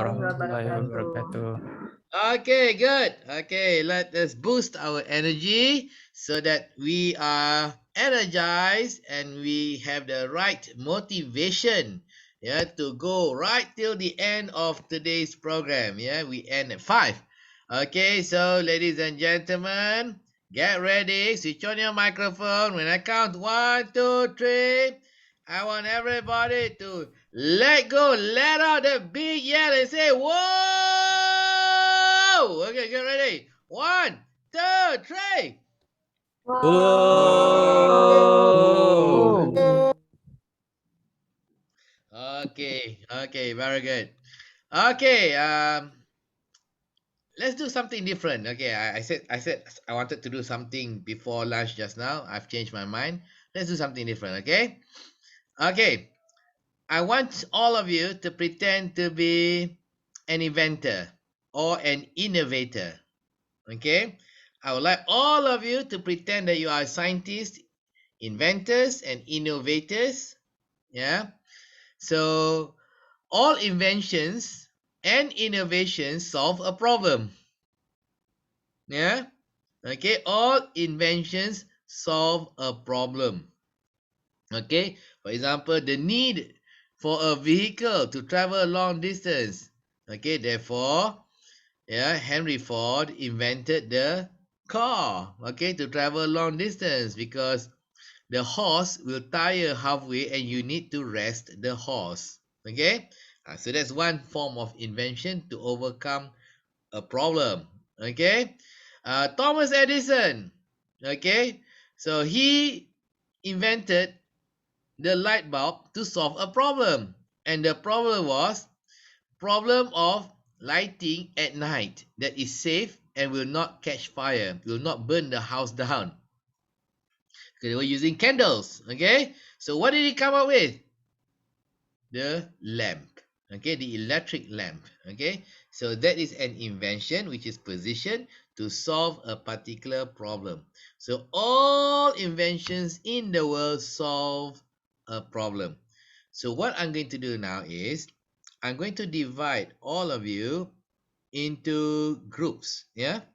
warahmatullahi wabarakatuh. wabarakatuh. Okay, good. Okay, let us boost our energy so that we are energized and we have the right motivation, yeah, to go right till the end of today's program. Yeah, we end at 5. Okay, so ladies and gentlemen, get ready. Switch on your microphone. When I count 1, 2, 3, I want everybody to let go, let out the big yell and say, whoa! Okay, get ready. 1, 2, 3. Whoa! Okay, very good. Okay, let's do something different. Okay, I said I wanted to do something before lunch just now. I've changed my mind. Let's do something different, okay? Okay, I want all of you to pretend to be an inventor or an innovator. Okay? I would like all of you to pretend that you are scientists, inventors, and innovators. Yeah? So, all inventions and innovations solve a problem. Yeah? Okay? All inventions solve a problem. Okay, for example, the need for a vehicle to travel a long distance. Okay, therefore, yeah, Henry Ford invented the car, okay, to travel long distance because the horse will tire halfway and you need to rest the horse. Okay, so that's one form of invention to overcome a problem. Okay, Thomas Edison, okay, so he invented the light bulb to solve a problem. And the problem was problem of lighting at night that is safe and will not catch fire, will not burn the house down. Okay, they were using candles. Okay, so what did he come up with? The lamp. Okay, the electric lamp. Okay, so that is an invention which is positioned to solve a particular problem. So all inventions in the world solve a problem. So what I'm going to do now is I'm going to divide all of you into groups. Yeah,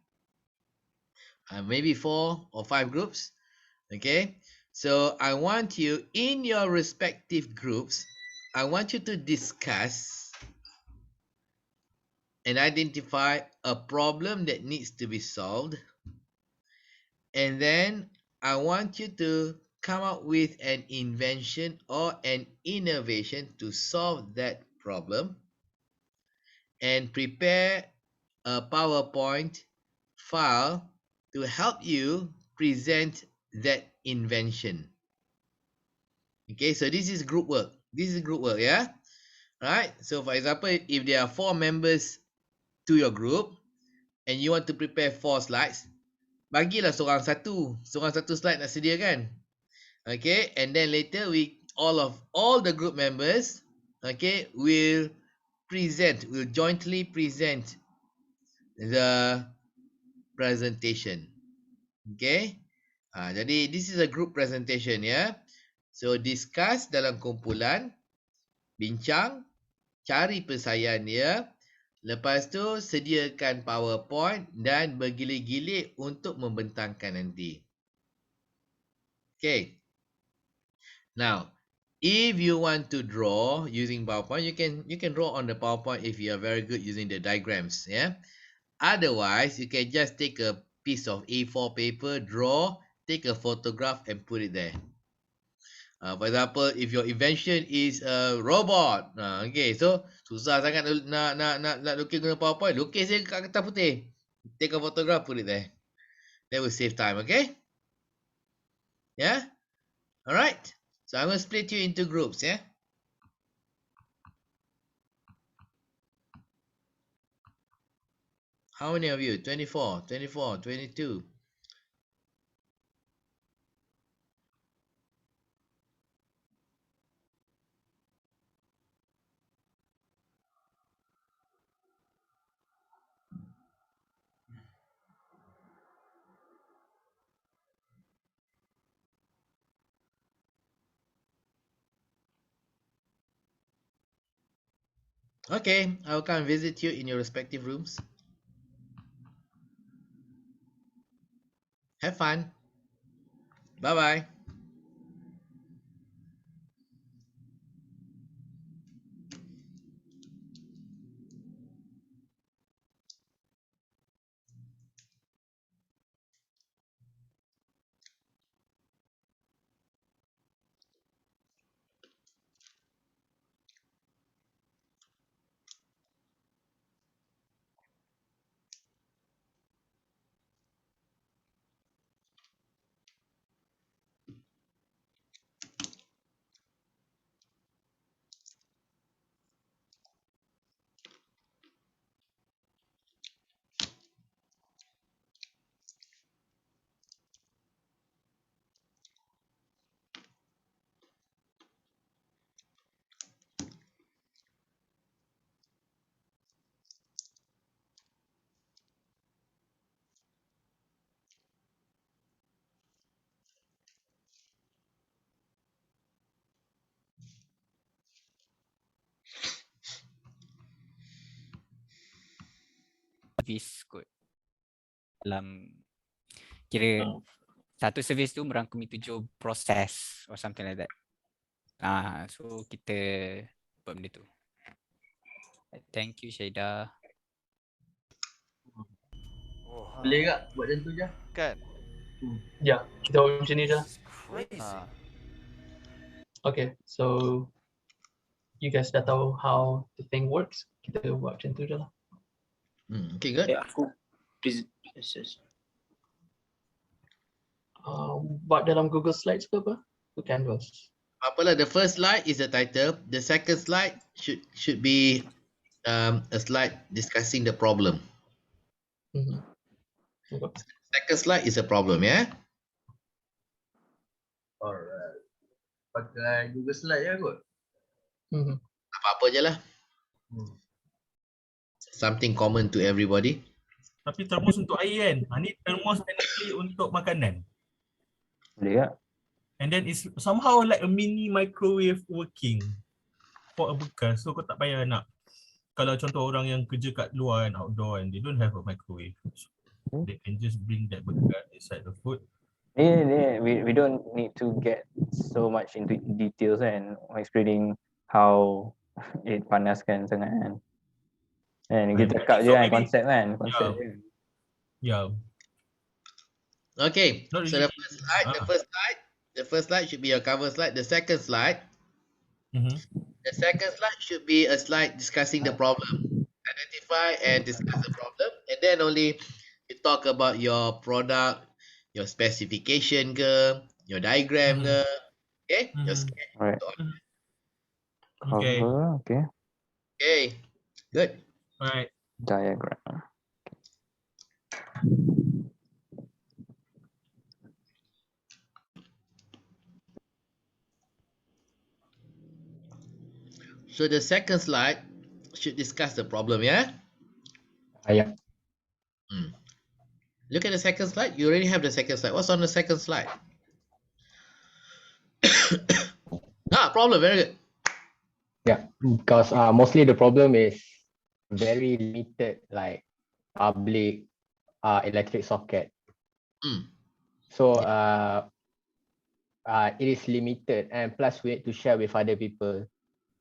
maybe 4 or 5 groups. Okay, so I want you in your respective groups, I want you to discuss and identify a problem that needs to be solved, and then I want you to come up with an invention or an innovation to solve that problem, and prepare a PowerPoint file to help you present that invention. Okay, so this is group work. This is group work, yeah? Right? So for example, if there are 4 members to your group and you want to prepare 4 slides, bagilah seorang satu slide nak sediakan. Okay, and then later all the group members, okay, will jointly present the presentation. Okay, jadi this is a group presentation, ya. So discuss dalam kumpulan, bincang, cari pesayan dia. Lepas tu sediakan PowerPoint dan bergilir-gilir untuk membentangkan nanti. Okay. Now, if you want to draw using PowerPoint, you can draw on the PowerPoint if you are very good using the diagrams, yeah. Otherwise, you can just take a piece of A4 paper, draw, take a photograph and put it there. For example, if your invention is a robot, okay, so susah sangat nak lukis guna PowerPoint, lukis je kat kertas putih. Take a photograph, put it there. That will save time, okay? Yeah? Alright. So I'm going to split you into groups, yeah? How many of you? 24, 24, 22. Okay, I'll come and visit you in your respective rooms. Have fun. Bye bye. Service kot dalam kira satu servis tu merangkumi 7 proses or something like that. So kita buat benda tu. Thank you Syaida. Boleh tak buat macam tu je? Kan? Ya, kita buat macam ni je lah. Ha. Okay, so you guys dah tahu how the thing works. Kita buat macam tu je lah. Okay, good. Aku yes. Buat dalam Google Slides ke apa? Ke Canvas? Apalah, the first slide is the title. The second slide should be a slide discussing the problem. Mhm. Okay. Second slide is a problem, yeah? Alright. Pakai Google Slide je kot. Mhm. Apa-apa je lah. Something common to everybody. Tapi termos untuk air kan. Ni termos technically untuk makanan. Boleh tak? And then it's somehow like a mini microwave working for a bekas. So kau tak payah nak. Kalau contoh orang yang kerja kat luar and outdoor and they don't have a microwave. So they can just bring that bekas inside the food. We don't need to get so much into details and explaining how it panaskan sangat kan. And kita cakap je So kan maybe- konsep kan. Konsep je. Yeah. Okay, Not so really. the first slide should be your cover slide. The second slide, Mhm. the second slide should be a slide discussing the problem. Identify and discuss the problem, and then only you talk about your product, your specification ke, your diagram ke, okay? Your sketch. Alright. So on. Okay. Cover, okay. Okay, good. Alright. Diagram. So the second slide should discuss the problem, yeah? Yeah. Look at the second slide. You already have the second slide. What's on the second slide? Problem. Very good. Yeah, because mostly the problem is very limited, like public electric socket. Mm. So it is limited, and plus we need to share with other people.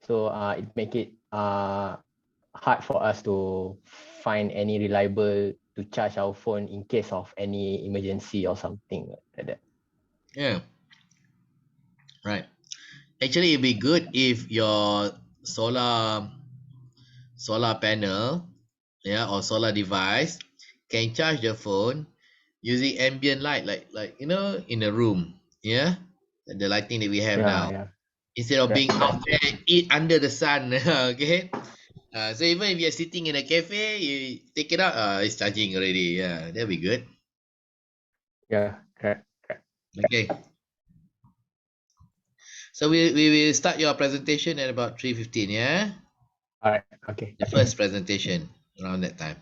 So it make it hard for us to find any reliable to charge our phone in case of any emergency or something like that. Yeah. Right. Actually, it'd be good if your solar panel, yeah, or solar device can charge the phone using ambient light, like you know, in a room, yeah, the lighting that we have now, Yeah. instead of Yeah. being out there eat under the sun. Okay. So even if you're sitting in a cafe, you take it out, it's charging already. Yeah, that'd be good. Yeah, correct. Okay. So we will start your presentation at about 3:15, yeah? Alright, okay. The first presentation around that time.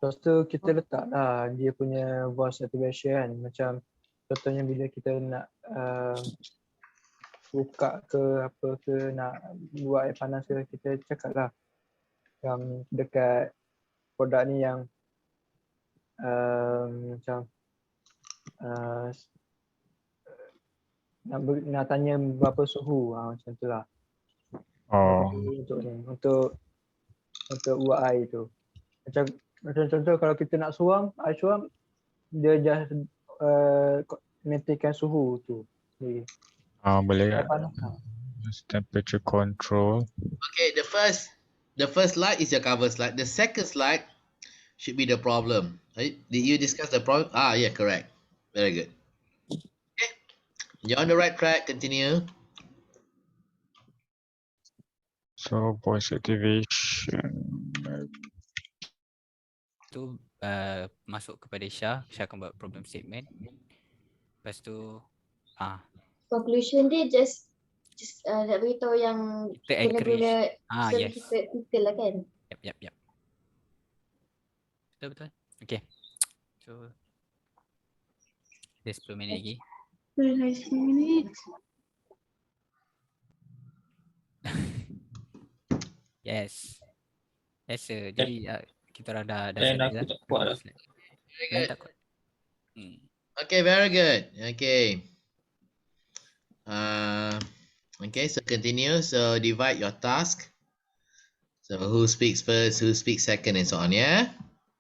Lepas tu kita letaklah dia punya voice activation kan. Macam contohnya bila kita nak buka ke apa ke, nak buat air panas ke, kita cakap lah yang dekat produk ni yang macam nak tanya berapa suhu, macam tu lah. Untuk ni, untuk uap air tu. Macam contoh kalau kita nak suam, air suam, dia just maintainkan suhu tu. Boleh Air kan? panas. Temperature control. Okay, the first slide is your cover slide. The second slide should be the problem. Right? Did you discuss the problem? Yeah, correct. Very good. Okay, you're on the right track. Continue. So voice activation. Tu masuk kepada Syah akan buat problem statement. Lepas tu conclusion dia just nak beritahu yang kita guna-guna yes. kita lah kan. Yep. Betul. Okay. So ada 10 minit lagi. 10 minit. Yes. Jadi kita orang dah Dan settle aku dah. tak kuat lah. Very Dan good. tak kuat. Okay, very good. Okay. Okay, so continue. So divide your task. So who speaks first, who speaks second, and so on, yeah?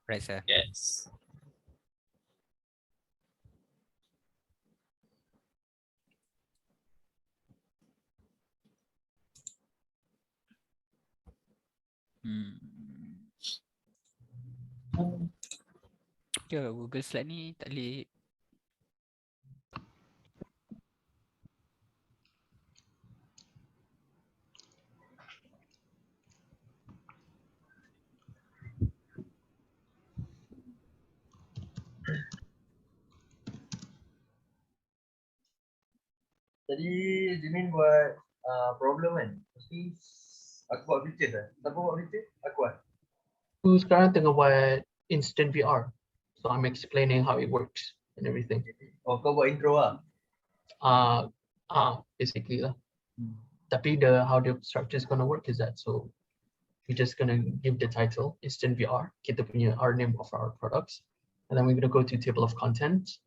Right, sir. Yes. Google Slide ni tak boleh. Tadi Jimin buat problem kan. Mesti aku buat feature lah. Siapa buat feature? Aku kan. Aku sekarang tengah buat instant VR. So I'm explaining how it works and everything. Oh, kau buat intro lah. Basically lah. Tapi how the structure is gonna work is that, so we're just gonna give the title instant VR. Kita punya our name of our products, and then we're gonna go to table of contents,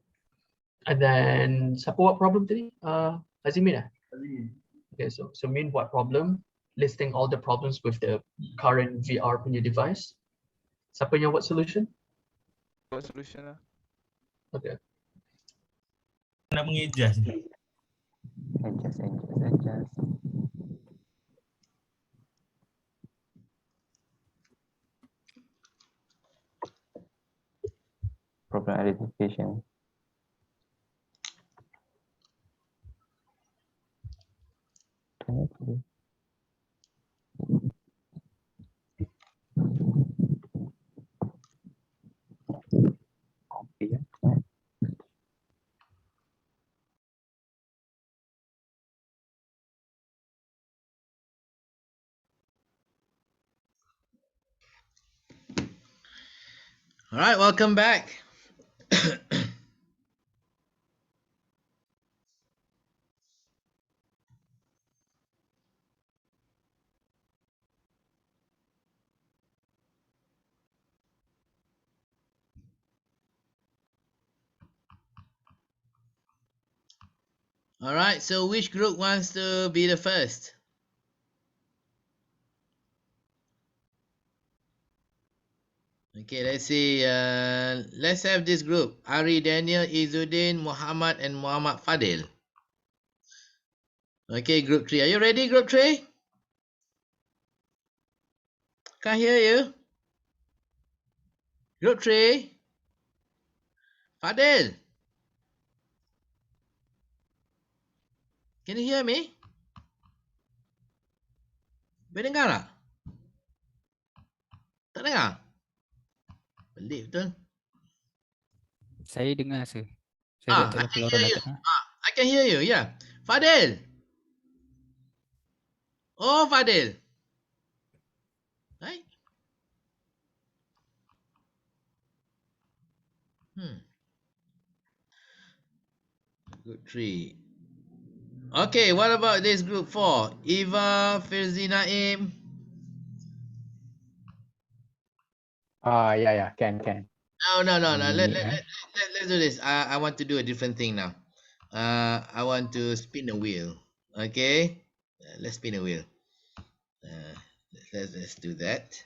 and then siapa buat problem tadi? Azimin lah. Okay, so Min buat problem, listing all the problems with the current VR punya device. Siapa yang buat solution? Buat solution lah. Okay. Nak mengejas ni. Adjust. Problem identification. All right, welcome back. All right, so which group wants to be the first? Okay, let's see. Let's have this group. Ari, Daniel, Izzuddin, Muhammad, and Muhammad Fadil. Okay, group 3. Are you ready, group 3? Can't hear you. Group 3. Fadil. Can you hear me? Boleh dengar tak? Tak dengar? Pelik betul. Saya dengar, sir. Saya tak tahu kalau orang dah tak dengar. I can hear you, yeah. Fadil. Oh, Fadil. Right? Group 3. Okay, what about this group 4? Eva, Firzi, Naim. Yeah, can. No. Minute, Let's do this. I want to do a different thing now. I want to spin the wheel. Okay, let's spin the wheel. Let's do that.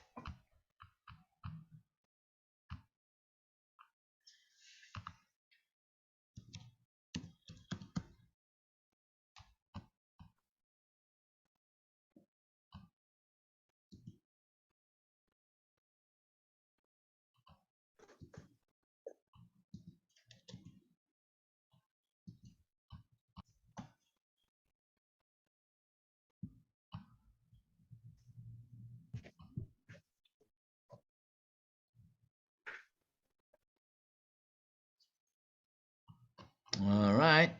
All right.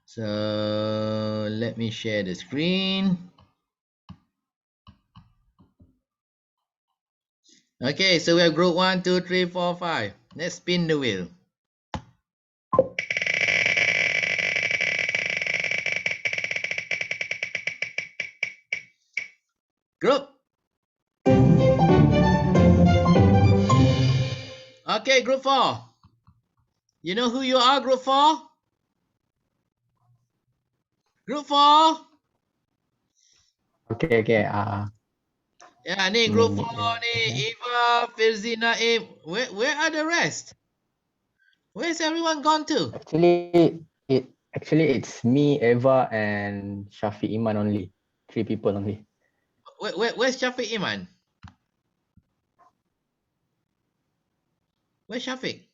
So let me share the screen. Okay, so we have group 1, 2, 3, 4, 5. Let's spin the wheel. Group. Okay, group 4. You know who you are, group 4? Group 4. Okay. Yeah, ni group 4 Minute. ni Eva, Firzi, Naim. Where are the rest? Where's everyone gone to? Actually, it's me, Eva, and Shafiq Iman only. 3 people only. Where's Shafiq Iman? Where's Shafiq?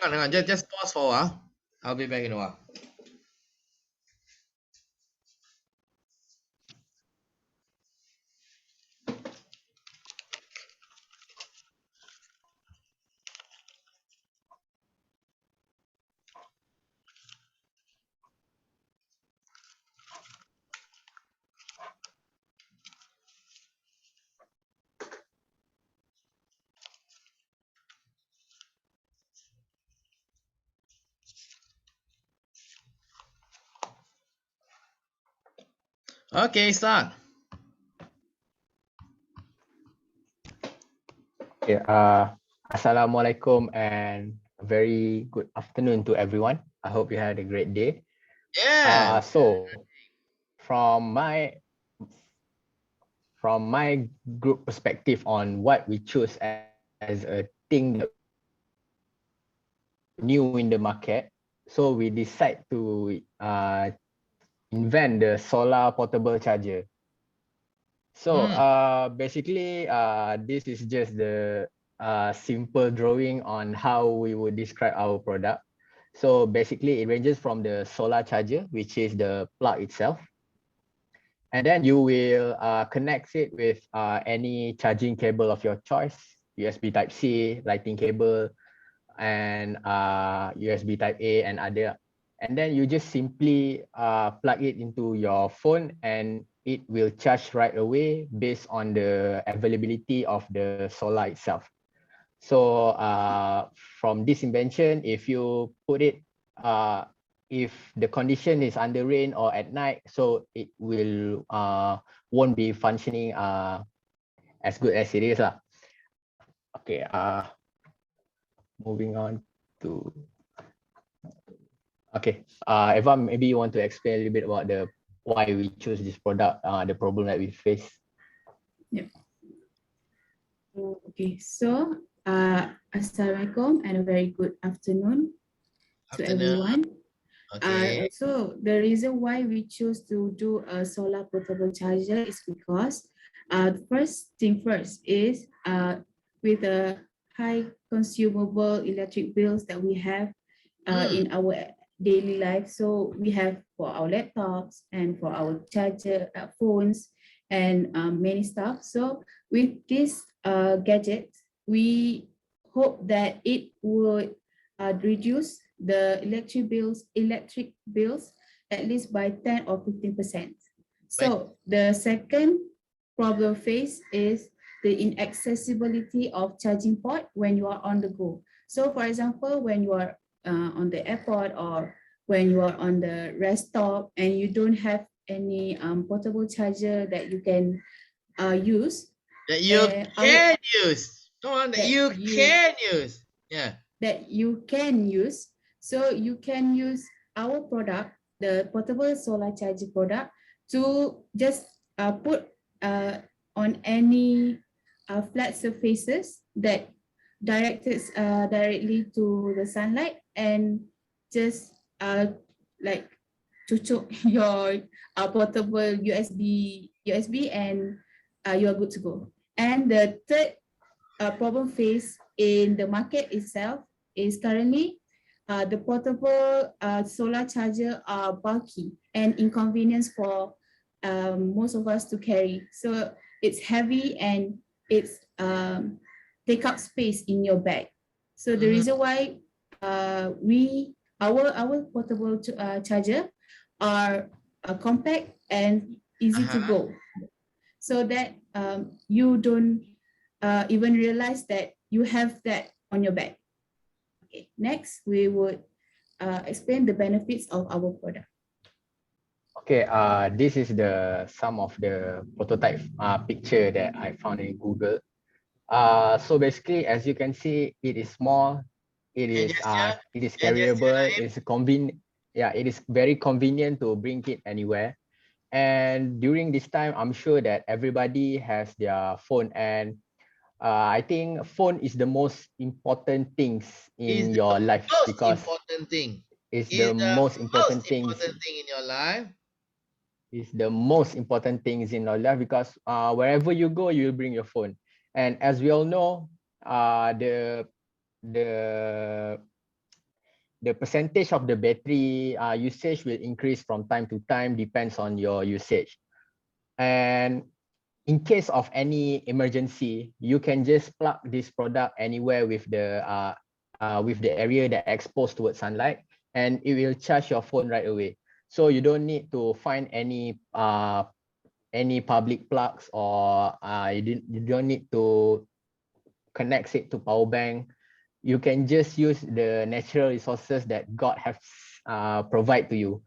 Hang on. Just pause for a while. I'll be back in a while. Okay, start. Okay, Assalamualaikum and a very good afternoon to everyone. I hope you had a great day. Yeah. So from my group perspective on what we choose as a thing that new in the market, so we decide to invent the solar portable charger. So basically this is just the simple drawing on how we would describe our product. So basically it ranges from the solar charger, which is the plug itself. And then you will connect it with any charging cable of your choice, USB Type-C, Lightning cable, and USB Type-A and other. And then you just simply plug it into your phone and it will charge right away based on the availability of the solar itself. So from this invention, if you put it, if the condition is under rain or at night, so it will won't be functioning as good as it is. Okay, moving on to, okay, Eva, maybe you want to explain a little bit about the why we choose this product, the problem that we face. Yeah. Okay, so Assalamualaikum and a very good afternoon to everyone. Okay. So the reason why we choose to do a solar portable charger is because first thing first is with the high consumable electric bills that we have in our daily life. So we have for our laptops and for our charger phones and many stuff. So with this gadget, we hope that it would reduce the electric bills at least by 10 or 15%. So the second problem faced is the inaccessibility of charging port when you are on the go. So for example, when you are on the airport or when you are on the rest stop and you don't have any portable charger that you can use. That you can use. Come on, that you can use. Yeah. That you can use. So you can use our product, the portable solar charger product, to just put on any flat surfaces that directly to the sunlight, and just like cucuk your portable USB and you are good to go. And the third problem faced in the market itself is currently the portable solar charger are bulky and inconvenience for most of us to carry. So it's heavy and it's take up space in your bag. So the reason why our portable charger are compact and easy to go, so that you don't even realize that you have that on your bag. Okay, next we would explain the benefits of our product. Okay, this is the some of the prototype picture that I found in Google. So basically, as you can see, it is small, it is carryable, it's convenient. Yeah, it is very convenient to bring it anywhere. And during this time, I'm sure that everybody has their phone, and I think phone is the most important things in your life, because it's the most important things in your life. It's the most important things in your life, because wherever you go, you'll bring your phone. And as we all know, the percentage of the battery usage will increase from time to time, depends on your usage. And in case of any emergency, you can just plug this product anywhere with the area that exposed towards sunlight, and it will charge your phone right away. So you don't need to find any public plugs, or you don't need to connect it to power bank. You can just use the natural resources that God has provide to you.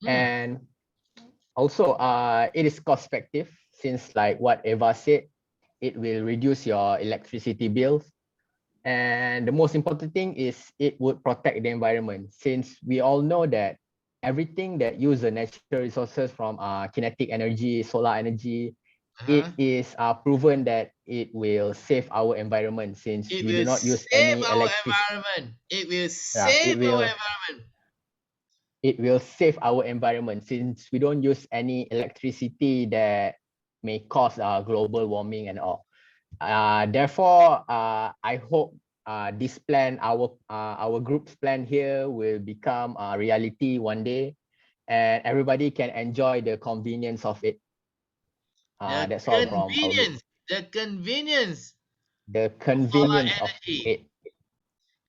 And also it is cost effective, since like what Eva said, it will reduce your electricity bills. And the most important thing is it would protect the environment, since we all know that everything that use the natural resources from kinetic energy, solar energy, it is proven that it will save our environment, since we do not use any electricity. It will save our environment. It will save our environment, since we don't use any electricity that may cause global warming and all. Therefore, I hope this plan, our group's plan here, will become a reality one day, and everybody can enjoy the convenience of it. That's all from our group. The convenience. The convenience of it.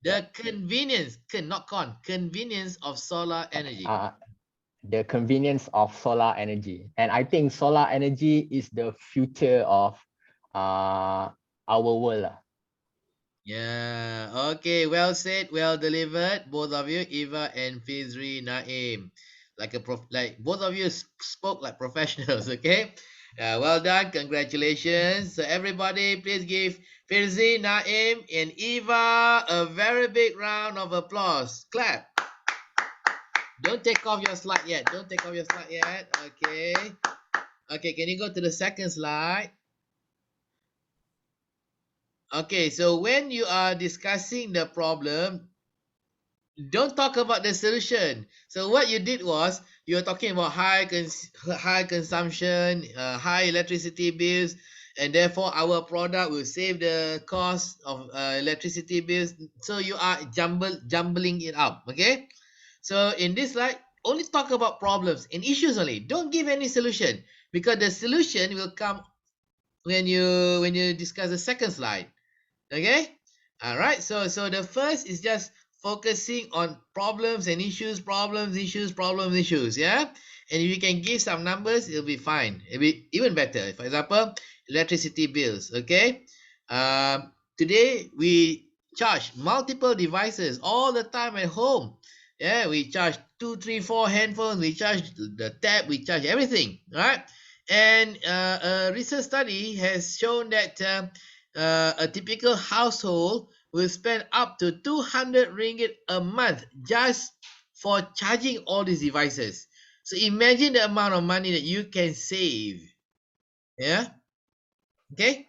The convenience, convenience of solar energy. The convenience of solar energy. And I think solar energy is the future of our world. Yeah, okay, well said, well delivered, both of you, Eva and Fizri Naim. Like both of you spoke like professionals, okay? Well done, congratulations. So everybody, please give Fizri, Naim, and Eva a very big round of applause. Clap. Don't take off your slide yet. Okay. Okay, can you go to the second slide? Okay, so when you are discussing the problem, don't talk about the solution. So what you did was, you're talking about high consumption, high electricity bills, and therefore our product will save the cost of electricity bills. So you are jumbling it up, okay? So in this slide, only talk about problems and issues only. Don't give any solution, because the solution will come when you discuss the second slide. Okay, all right. So the first is just focusing on problems and issues, yeah. And if you can give some numbers, it'll be fine. It'll be even better. For example, electricity bills. Okay. Today we charge multiple devices all the time at home. Yeah, we charge 2, 3, 4 handphones. We charge the tab. We charge everything. Right. And a recent study has shown that a typical household will spend up to 200 ringgit a month just for charging all these devices. So imagine the amount of money that you can save. Yeah. Okay.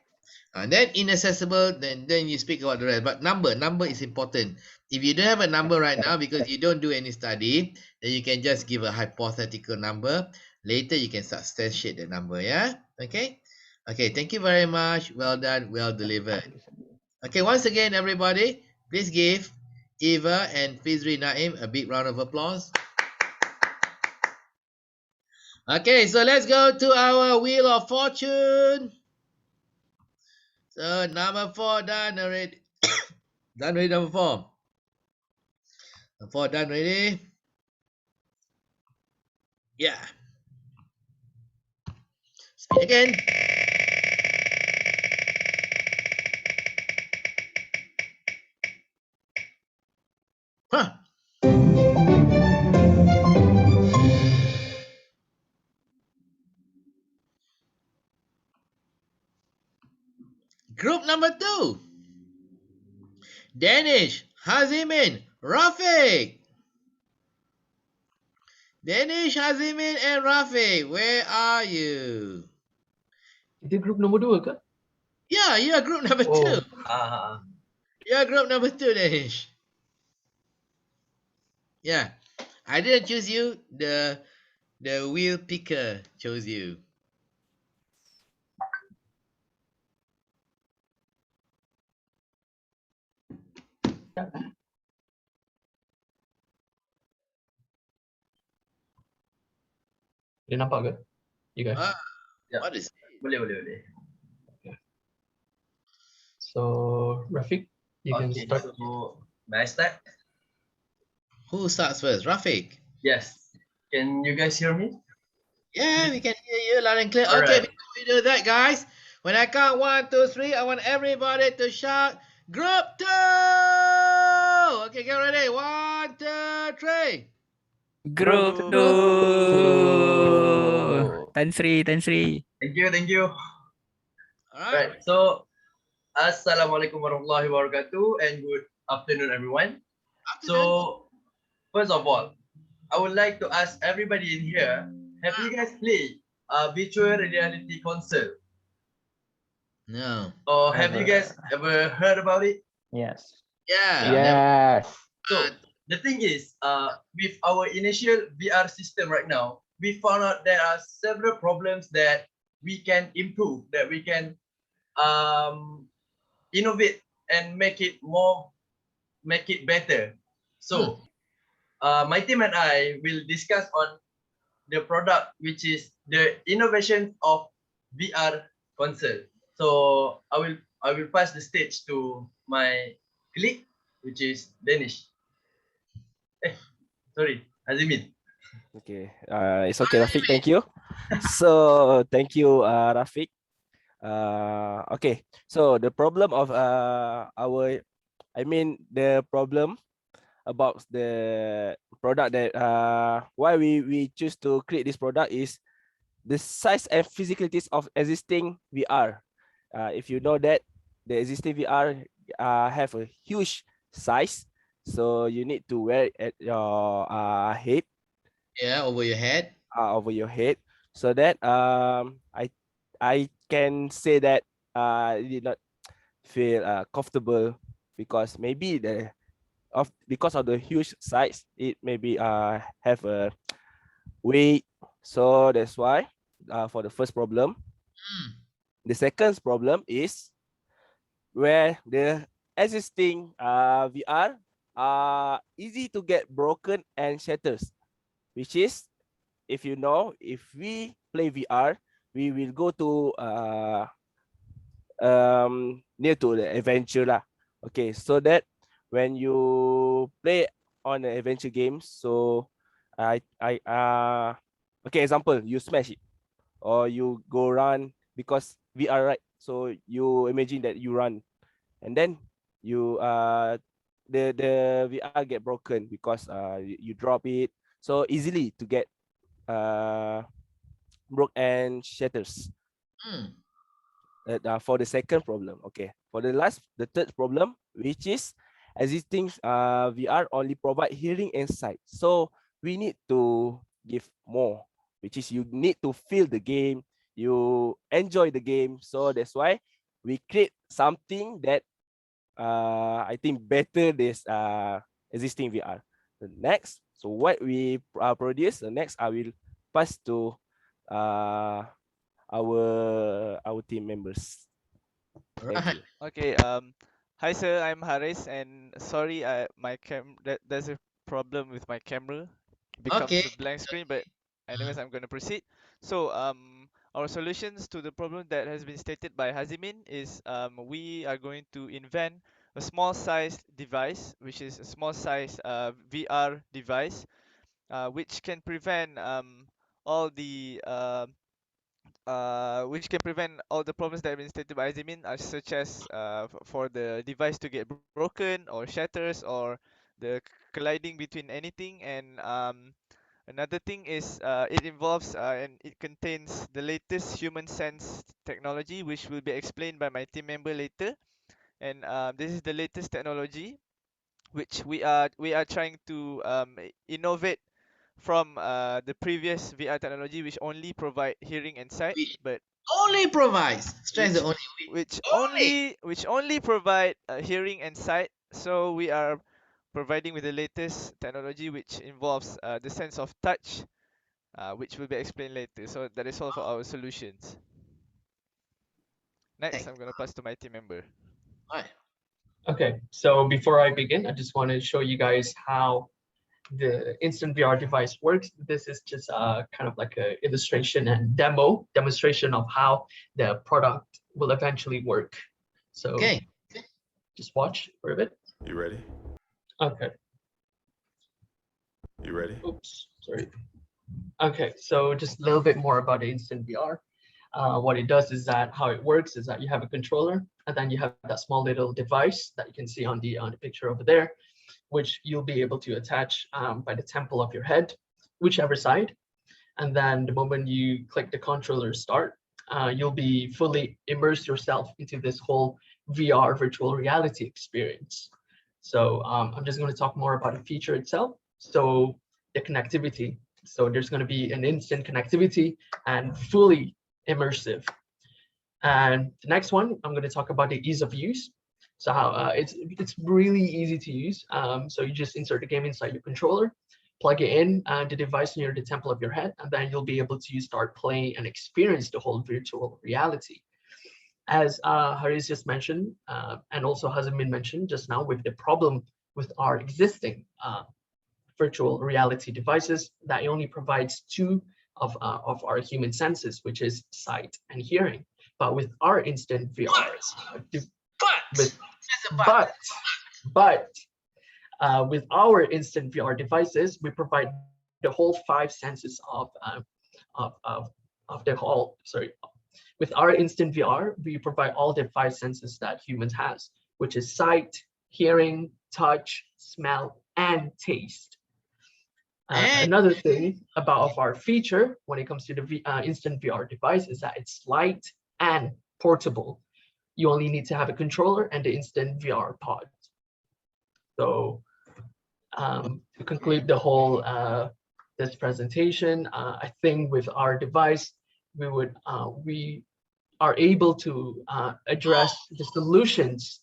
And then inaccessible, then you speak about the rest. But number is important. If you don't have a number right now because you don't do any study, then you can just give a hypothetical number. Later you can substantiate the number. Yeah. Okay. Okay. Thank you very much. Well done. Well delivered. Okay. Once again, everybody, please give Eva and Fizri Naim a big round of applause. Okay, so let's go to our Wheel of Fortune. So number 4 done already. Done already, number 4. Number 4 done already. Yeah. Speed again. Huh. Group number 2. Danish, Hazimin, Rafiq. Danish, Hazimin, and Rafiq, where are you? Kita group nombor 2 ke? Yeah, you are group number 2. You are group number 2, Danish. Yeah. I didn't choose you. The wheel picker chose you. Dia nampak ke? You guys? What is it? Boleh. So Rafiq, you can start. So may I start? Who starts first? Rafiq. Yes. Can you guys hear me? Yeah, we can hear you loud and clear. All Okay, right. before we do that, guys, when I count 1, 2, 3, I want everybody to shout Group 2! Okay, get ready. 1, 2, 3. Group 2. Tan Sri. Thank you. All Right. So Assalamualaikum warahmatullahi wabarakatuh and good afternoon, everyone. So first of all, I would like to ask everybody in here, have you guys played a virtual reality console? No. Or have you guys ever heard about it? Yes. Yeah. Yes. So the thing is, with our initial VR system right now, we found out there are several problems that we can improve, that we can innovate and make it better. So my team and I will discuss on the product, which is the innovation of VR console. So I will pass the stage to my colleague, which is Danish. Sorry, Azimin. Okay, it's okay, Rafiq. Thank you. So thank you, Rafiq. Okay, so the problem of the problem about the product that why we choose to create this product is the size and physicalities of existing VR. If you know that the existing VR have a huge size, so you need to wear it at your head. Yeah, over your head. Over your head, so that I can say that I did not feel comfortable because maybe because of the huge size, it maybe have a weight. So that's why for the first problem. The second problem is where the existing VR are easy to get broken and shatters, which is, if you know, if we play VR, we will go to near to the adventure lah. Okay, so that when you play on the adventure games, so okay, example, you smash it or you go run, because VR, right? So you imagine that you run, and then you the VR get broken because you drop it so easily to get broke and shatters. For the second problem. Okay. For the third problem, which is existing VR only provide hearing and sight. So we need to give more, which is you need to feel the game, you enjoy the game. So that's why we create something that I think better this existing VR. The next, so what we produce, the next I will pass to our team members. Thank you. Okay. Hi sir, I'm Haris, and sorry, there's a problem with my camera. It becomes Okay. a blank screen, but anyways, I'm gonna proceed. So our solutions to the problem that has been stated by Hazimin is we are going to invent a small size device, which is a small size VR device, which can prevent all the which can prevent all the problems that have been stated by Azimin, such as for the device to get broken or shatters or the colliding between anything. And another thing is it involves and it contains the latest human sense technology, which will be explained by my team member later. And this is the latest technology which we are trying to innovate from the previous VR technology, which only provide hearing and sight, Which but only provides, stress the which only, only. which only provide hearing and sight. So we are providing with the latest technology, which involves the sense of touch, which will be explained later. So that is all for our solutions. Next, I'm gonna pass to my team member. Okay, so before I begin, I just want to show you guys how the instant VR device works. This is just kind of like a illustration and demonstration of how the product will eventually work. So Okay, just watch for a bit. You ready? Okay. You ready? Oops, sorry. Okay, so just a little bit more about the instant VR. What it does is that how it works is that you have a controller, and then you have that small little device that you can see on the picture over there, which you'll be able to attach by the temple of your head, whichever side. And then the moment you click the controller start, you'll be fully immerse yourself into this whole VR virtual reality experience. So I'm just going to talk more about the feature itself. So the connectivity. So there's going to be an instant connectivity and fully immersive. And the next one, I'm going to talk about the ease of use. So how it's really easy to use. So you just insert the game inside your controller, plug it in the device near the temple of your head, and then you'll be able to start playing and experience the whole virtual reality. As Haris just mentioned, and also hasn't been mentioned just now, with the problem with our existing virtual reality devices, that it only provides two of our human senses, which is sight and hearing. But with our instant VR, with our instant VR devices, we provide the whole five senses of the whole. Sorry, with our instant VR, we provide all the five senses that humans has, which is sight, hearing, touch, smell, and taste. Another thing about our feature when it comes to the instant VR device is that it's light and portable. You only need to have a controller and the instant VR pod. So to conclude the whole this presentation, I think with our device, we are able to address the solutions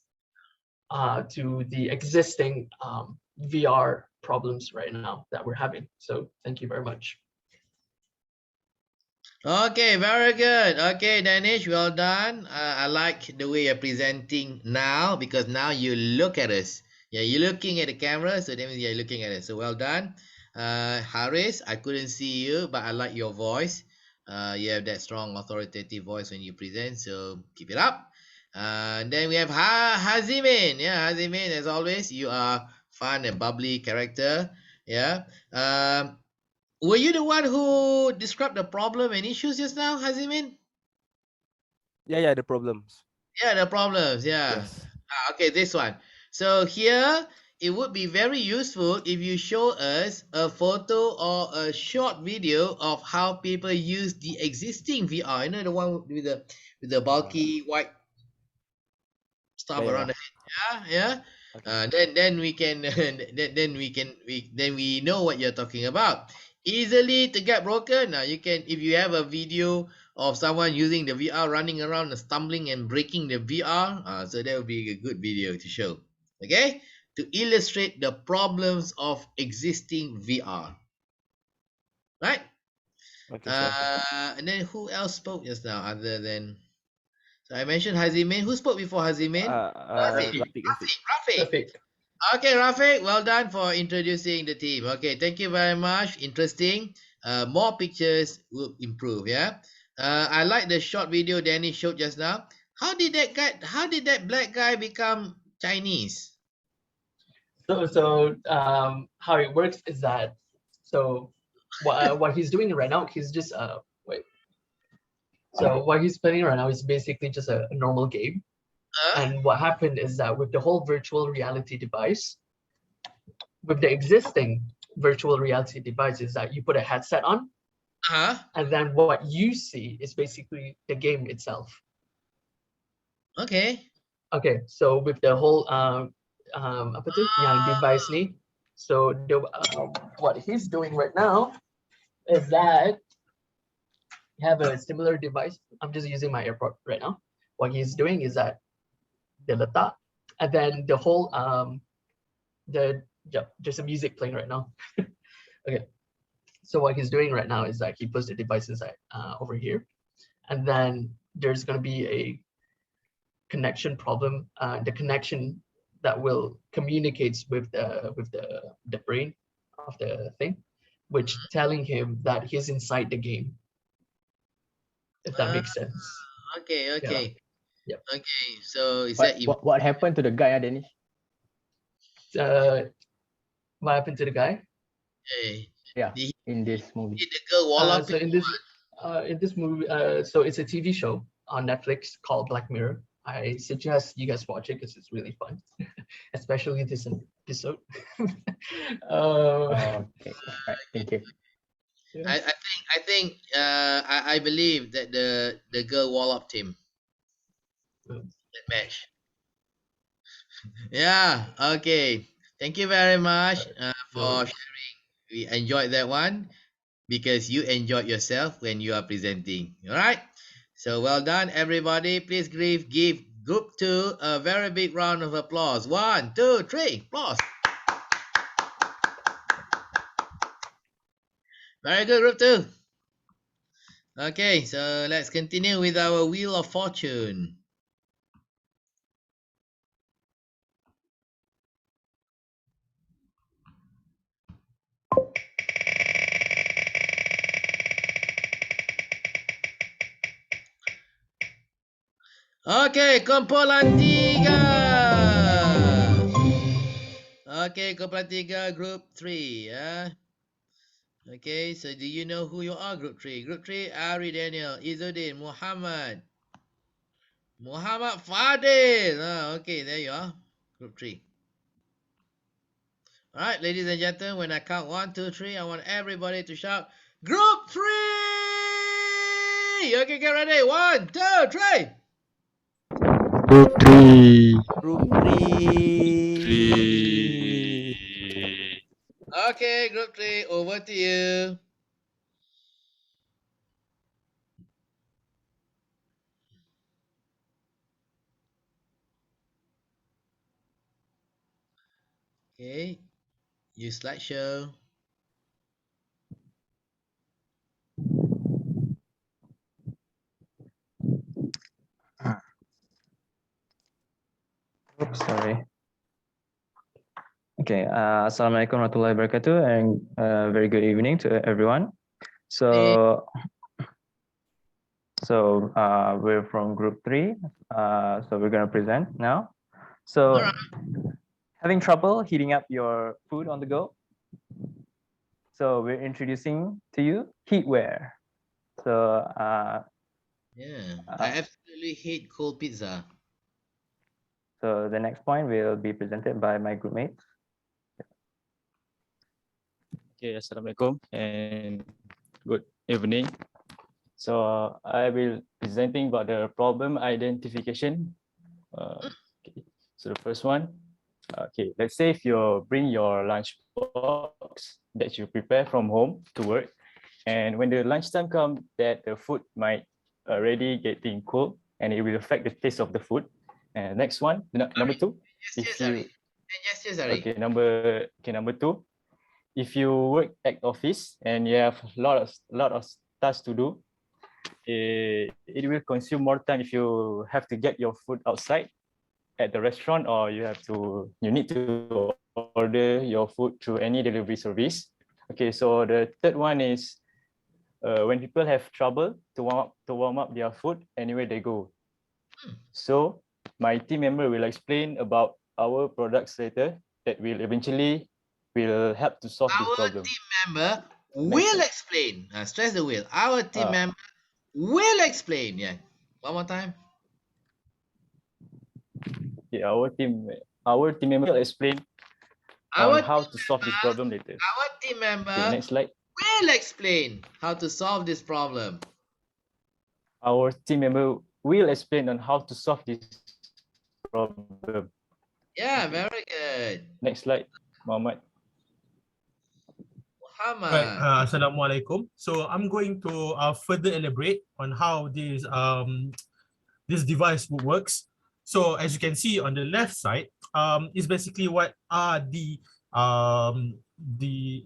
to the existing VR problems right now that we're having. So thank you very much. Okay, very good. Okay, Danish, well done. I like the way you're presenting now, because now you look at us. Yeah, you're looking at the camera, so that means you're looking at us. So well done. Haris, I couldn't see you, but I like your voice. You have that strong authoritative voice when you present, so keep it up. Then we have Hazimin. Yeah, Hazimin, as always, you are fun and bubbly character. Yeah. Were you the one who described the problem and issues just now, Hazimin? Yeah, the problems. Yeah, the problems. Yeah. Yes. Okay, this one. So here it would be very useful if you show us a photo or a short video of how people use the existing VR. You know, the one with the bulky white stuff Yeah. around the head. Yeah. Okay. Then we can then we know what you're talking about. Easily to get broken. Now you can, if you have a video of someone using the VR running around and stumbling and breaking the VR, so that would be a good video to show. Okay, to illustrate the problems of existing VR. Right. Okay, sir. And then who else spoke just now other than, so I mentioned Hazimin. Who spoke before Hazimin? Rafiq. Rafiq. Okay, Rafiq, well done for introducing the team. Okay, thank you very much. Interesting. More pictures will improve. Yeah. I like the short video Danny showed just now. How did that black guy become Chinese? So how it works is that, so what he's doing right now, he's just wait. So what he's playing right now is basically just a normal game. And what happened is that with the whole virtual reality device, with the existing virtual reality device, is that you put a headset on, and then what you see is basically the game itself. Okay. Okay, so with the whole apa tu yang device ni, so the what he's doing right now is that you have a similar device. I'm just using my AirPod right now. What he's doing is that the letak, and then the whole there's some music playing right now. Okay, so what he's doing right now is that he puts the devices over here, and then there's going to be a connection problem. The connection that will communicates with the brain of the thing, which telling him that he's inside the game. If that makes sense. Okay. Yep. Okay. So is But that what happened to the guy, Dennis? What happened to the guy? Hey. Yeah, in this movie. Did the girl wall up? So in this movie, so it's a TV show on Netflix called Black Mirror. I suggest you guys watch it because it's really fun, especially this episode. Okay, right. Thank you. I believe that the girl walloped him. That match. Yeah. Okay. Thank you very much for sharing. We enjoyed that one because you enjoyed yourself when you are presenting. All right. So well done, everybody. Please give group 2 a very big round of applause. 1, 2, 3. Applause. Very good, group 2. Okay, so let's continue with our Wheel of Fortune. Okay, kumpulan 3. Okay, kumpulan 3, group 3. Yeah. Okay, so do you know who you are, group 3? Group 3, Ari, Daniel, Izzuddin, Muhammad Fadil. Okay, there you are. Group 3. All right, ladies and gentlemen, when I count 1, 2, 3, I want everybody to shout, Group 3! Okay, get ready. 1, 2, 3. Group 3. Group 3. Okay, group 3, over to you. Okay, use slideshow. Oops, sorry. Okay, Assalamualaikum warahmatullahi wabarakatuh, and very good evening to everyone. So we're from group 3. So we're going to present now. So having trouble heating up your food on the go? So we're introducing to you heatware. So Yeah, I absolutely hate cold pizza. So the next point will be presented by my groupmate. Okay, Assalamualaikum and good evening. So I will presenting about the problem identification. Okay. So the first one, okay, let's say if you bring your lunch box that you prepare from home to work, and when the lunchtime comes, that the food might already getting cold and it will affect the taste of the food. And next one, number two, if you okay, number two, if you work at office and you have a lot of tasks to do, it will consume more time if you have to get your food outside at the restaurant, or you need to order your food through any delivery service. Okay, so the third one is when people have trouble to warm up their food anywhere they go. So my team member will explain about our products later that will eventually will help to solve this problem. Team member will explain. Stress the will. Our team member will explain. Yeah. One more time. Yeah, our team member will explain on how to solve this problem later. Our team member Okay, next slide. will explain how to solve this problem. Our team member will explain on how to solve this problem. Yeah, very good. Next slide, Muhammad. Right, Assalamualaikum. So I'm going to further elaborate on how this device works. So as you can see on the left side, is basically what are the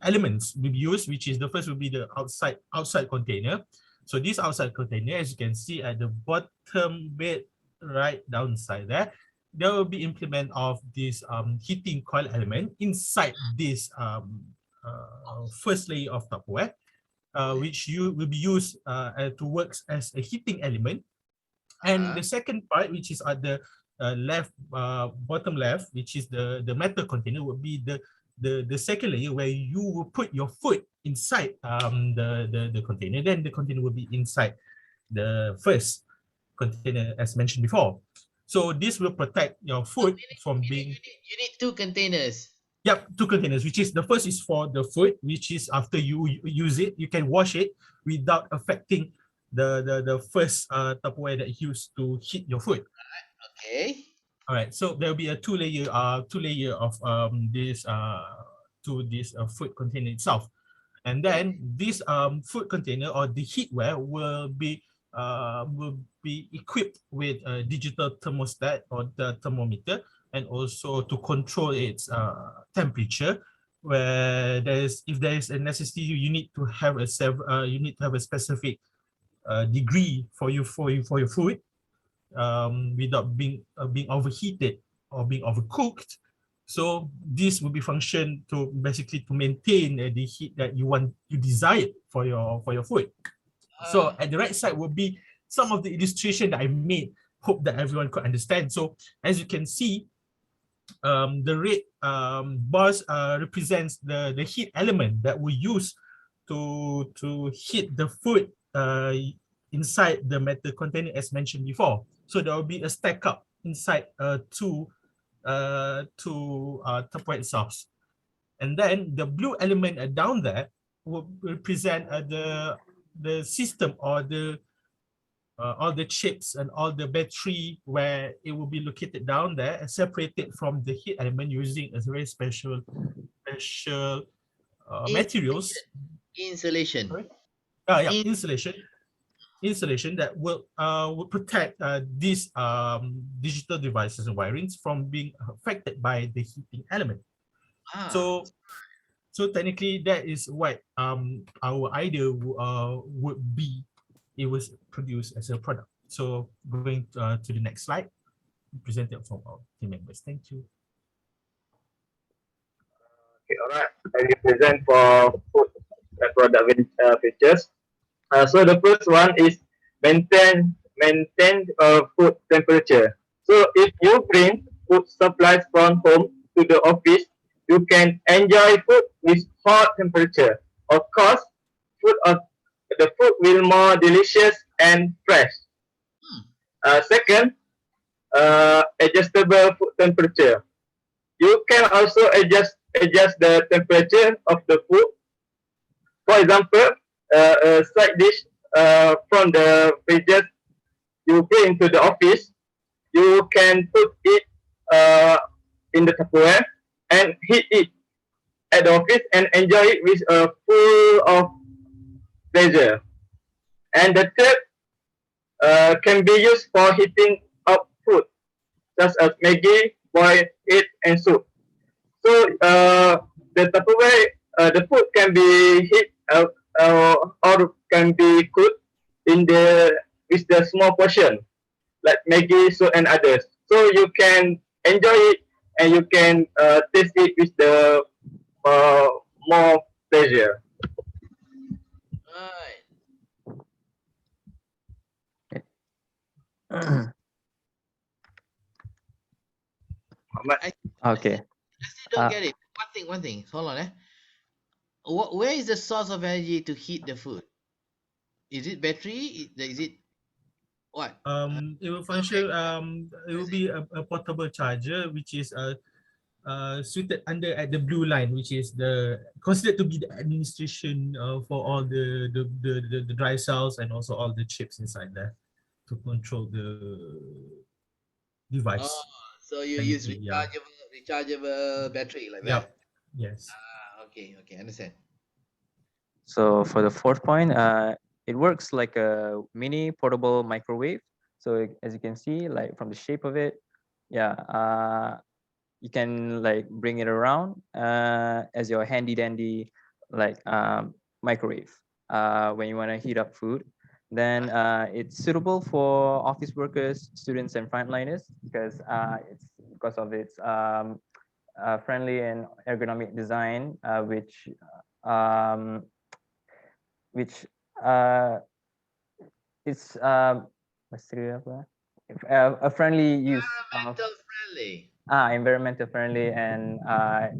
elements we use, which is the first will be the outside container. So this outside container, as you can see at the bottom bit right downside there will be implement of this heating coil element inside this first layer of Tupperware, which will be used to work as a heating element. And the second part, which is at the bottom left, which is the metal container, would be the second layer where you will put your food inside the container. Then the container will be inside the first container, as mentioned before. So this will protect your food from being. You need two containers. Yep, two containers, which is the first is for the food, which is after you use it, you can wash it without affecting the first Tupperware that you use to heat your food. Okay. All right, so there will be a two layer of this food container itself, and then this food container or the heatware will be equipped with a digital thermostat or the thermometer, and also to control its temperature. Where if there is a necessity, you need to have a specific degree for your food, without being overheated or being overcooked. So this will be function to basically to maintain the heat that you desire for your food. So at the right side will be some of the illustration that I made. Hope that everyone could understand. So as you can see, the red bars represents the heat element that we use to heat the food inside the metal container, as mentioned before. So there will be a stack up inside two Tupperware itself. And then the blue element down there will represent the system or all the chips and all the battery, where it will be located down there and separated from the heat element using a very special materials. Insulation. Insulation that will protect these digital devices and wirings from being affected by the heating element. So technically that is what our idea would be. It was produced as a product. So going to the next slide, presented from our team members. Thank you. Okay, all right. I will present for food product features. So the first one is maintain food temperature. So if you bring food supplies from home to the office, you can enjoy food with hot temperature. Of course, the food will more delicious and fresh. Second, adjustable food temperature. You can also adjust the temperature of the food. For example, a side dish from the fridges you bring to the office, you can put it in the Tupperware and heat it at the office and enjoy it with a full of pleasure. And the third can be used for heating up food, such as Maggi, boiled egg, and soup. So the Tupperware, the food can be heat or can be cooked in the with the small portion like Maggi, soup, and others. So you can enjoy it and you can taste it with the more pleasure. Right. Okay. I still don't get it. One thing. Hold on, where is the source of energy to heat the food? Is it battery? Is it what? It will function. It will be a portable charger, which is suited under at the blue line, which is the considered to be the administration for all the dry cells and also all the chips inside there to control the device. Oh, so you use rechargeable battery like that? Yes. Okay, understand. So for the fourth point, it works like a mini portable microwave. So as you can see, like from the shape of it, you can like bring it around as your handy dandy like microwave when you want to heat up food. Then it's suitable for office workers, students, and frontliners because of its friendly and ergonomic design, which it's a friendly use of environmental friendly, and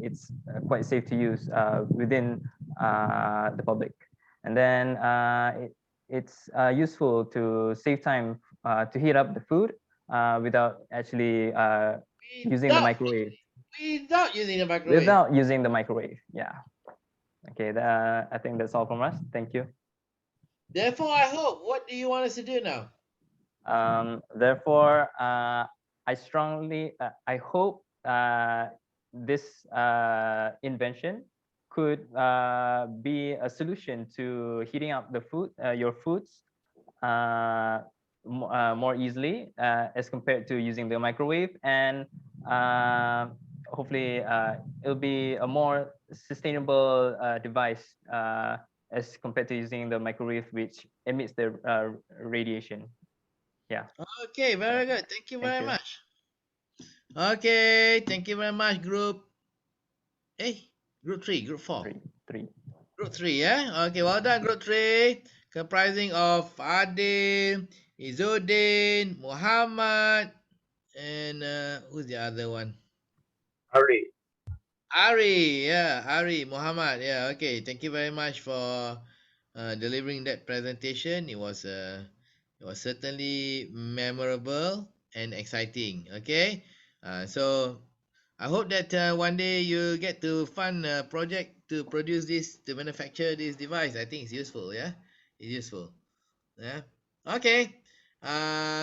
it's quite safe to use within the public. And then it's useful to save time to heat up the food without actually using the microwave. Without using the microwave. Without using the microwave, yeah. Okay, I think that's all from us. Thank you. Therefore, I hope. What do you want us to do now? Therefore, I hope this invention could be a solution to heating up the your foods more easily as compared to using the microwave, and hopefully it'll be a more sustainable device as compared to using the microwave, which emits the radiation. Yeah. Okay, very good. Thank you very much. Okay, thank you very much, group. Group 3, group 4. Three. Group 3, yeah? Okay, well done, group 3. Comprising of Adil, Izzuddin, Muhammad, and who's the other one? Ari, Muhammad. Yeah, okay. Thank you very much for delivering that presentation. It was certainly memorable and exciting. Okay, so I hope that one day you get to fund a project to manufacture this device. I think it's useful. Yeah, it's useful. Yeah. Okay.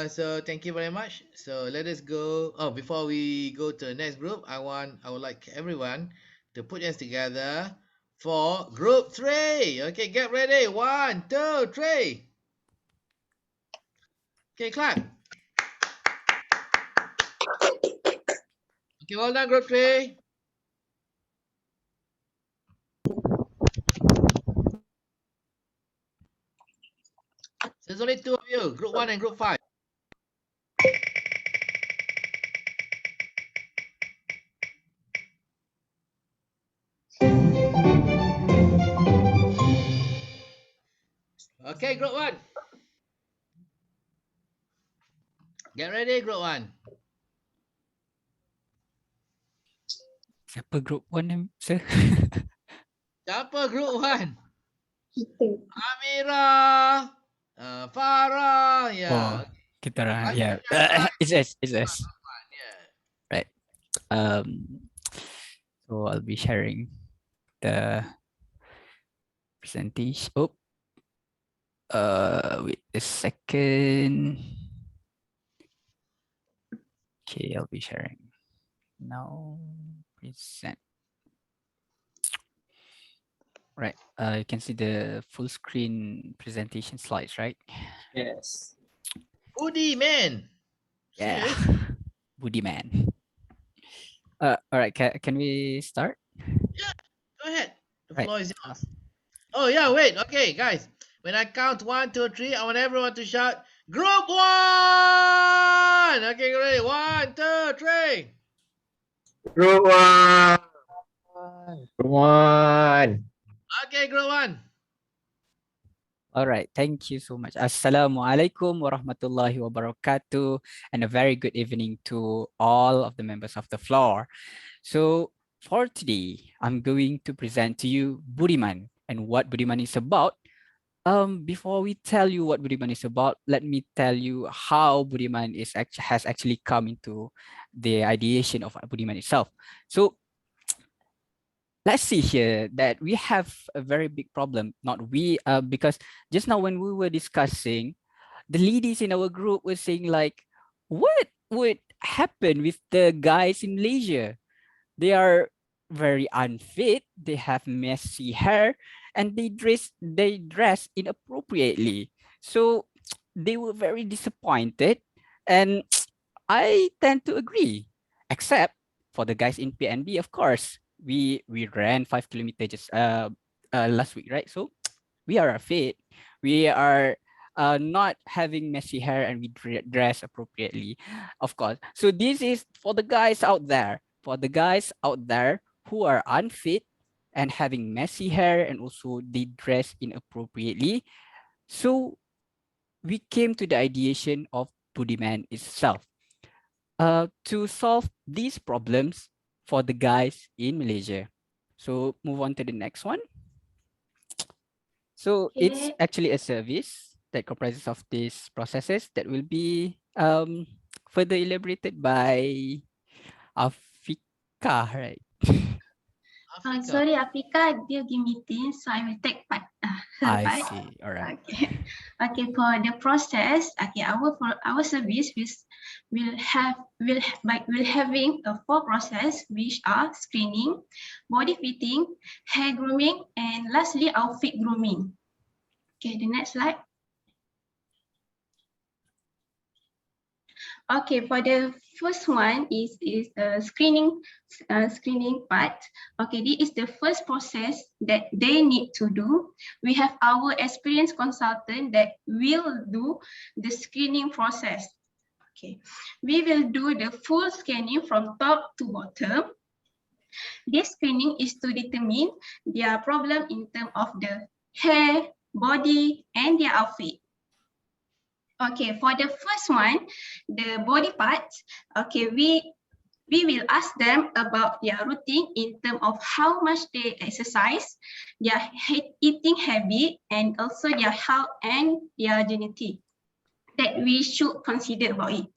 So thank you very much. So let us go. Oh, before we go to the next group, I would like everyone to put hands together for group 3. Okay, get ready. 1, 2, 3. Okay, clap. Okay, well done, group 3. There's only 2 of you, group 1 and group 5. Okay, group 1. Get ready, group 1. Siapa group 1 ni, sir? Siapa group 1? Amira, Farah, ya. Kita orang, yeah. It's S. Right. So I'll be sharing the presentation. Oh, wait a second. Okay, I'll be sharing now. Present. Right. You can see the full screen presentation slides, right? Yes. Woody man. Yeah. Serious? Woody man. All right. Can we start? Go ahead. The Right. floor is yours. Oh yeah, wait. Okay, guys. When I count 1, 2, 3, I want everyone to shout Group 1. Okay, ready? 1, 2, 3. Group 1. Come on. Okay, Group 1. All right. Thank you so much. Assalamualaikum warahmatullahi wabarakatuh, and a very good evening to all of the members of the floor. So for today, I'm going to present to you Budiman and what Budiman is about. Before we tell you what Budiman is about, let me tell you how Budiman has actually come into the ideation of Budiman itself. So let's see here that we have a very big problem. Not we, because just now when we were discussing, the ladies in our group were saying like, what would happen with the guys in Malaysia? They are very unfit, they have messy hair, and they dress inappropriately. So they were very disappointed, and I tend to agree, except for the guys in PNB, of course. We ran 5 kilometers last week, right? So we are fit. We are not having messy hair, and we dress appropriately, of course. So this is for the guys out there. For the guys out there who are unfit and having messy hair, and also they dress inappropriately. So we came to the ideation of Budiman itself. To solve these problems for the guys in Malaysia. So move on to the next one. So it's Okay. actually a service that comprises of these processes that will be further elaborated by Afika, right? Sorry, Afika, dia pergi meeting, so I will take part. Her I part. see. All right. Okay. Okay, for the process, okay, our service will having a 4 process, which are screening, body fitting, hair grooming, and lastly outfit grooming. Okay, the next slide. Okay, for the first one is screening part. Okay, this is the first process that they need to do. We have our experienced consultant that will do the screening process. Okay, we will do the full scanning from top to bottom. This screening is to determine their problem in terms of the hair, body, and their outfit. Okay, for the first one, the body parts, okay, we will ask them about their routine in terms of how much they exercise, their eating habit, and also their health and their genetic that we should consider about it.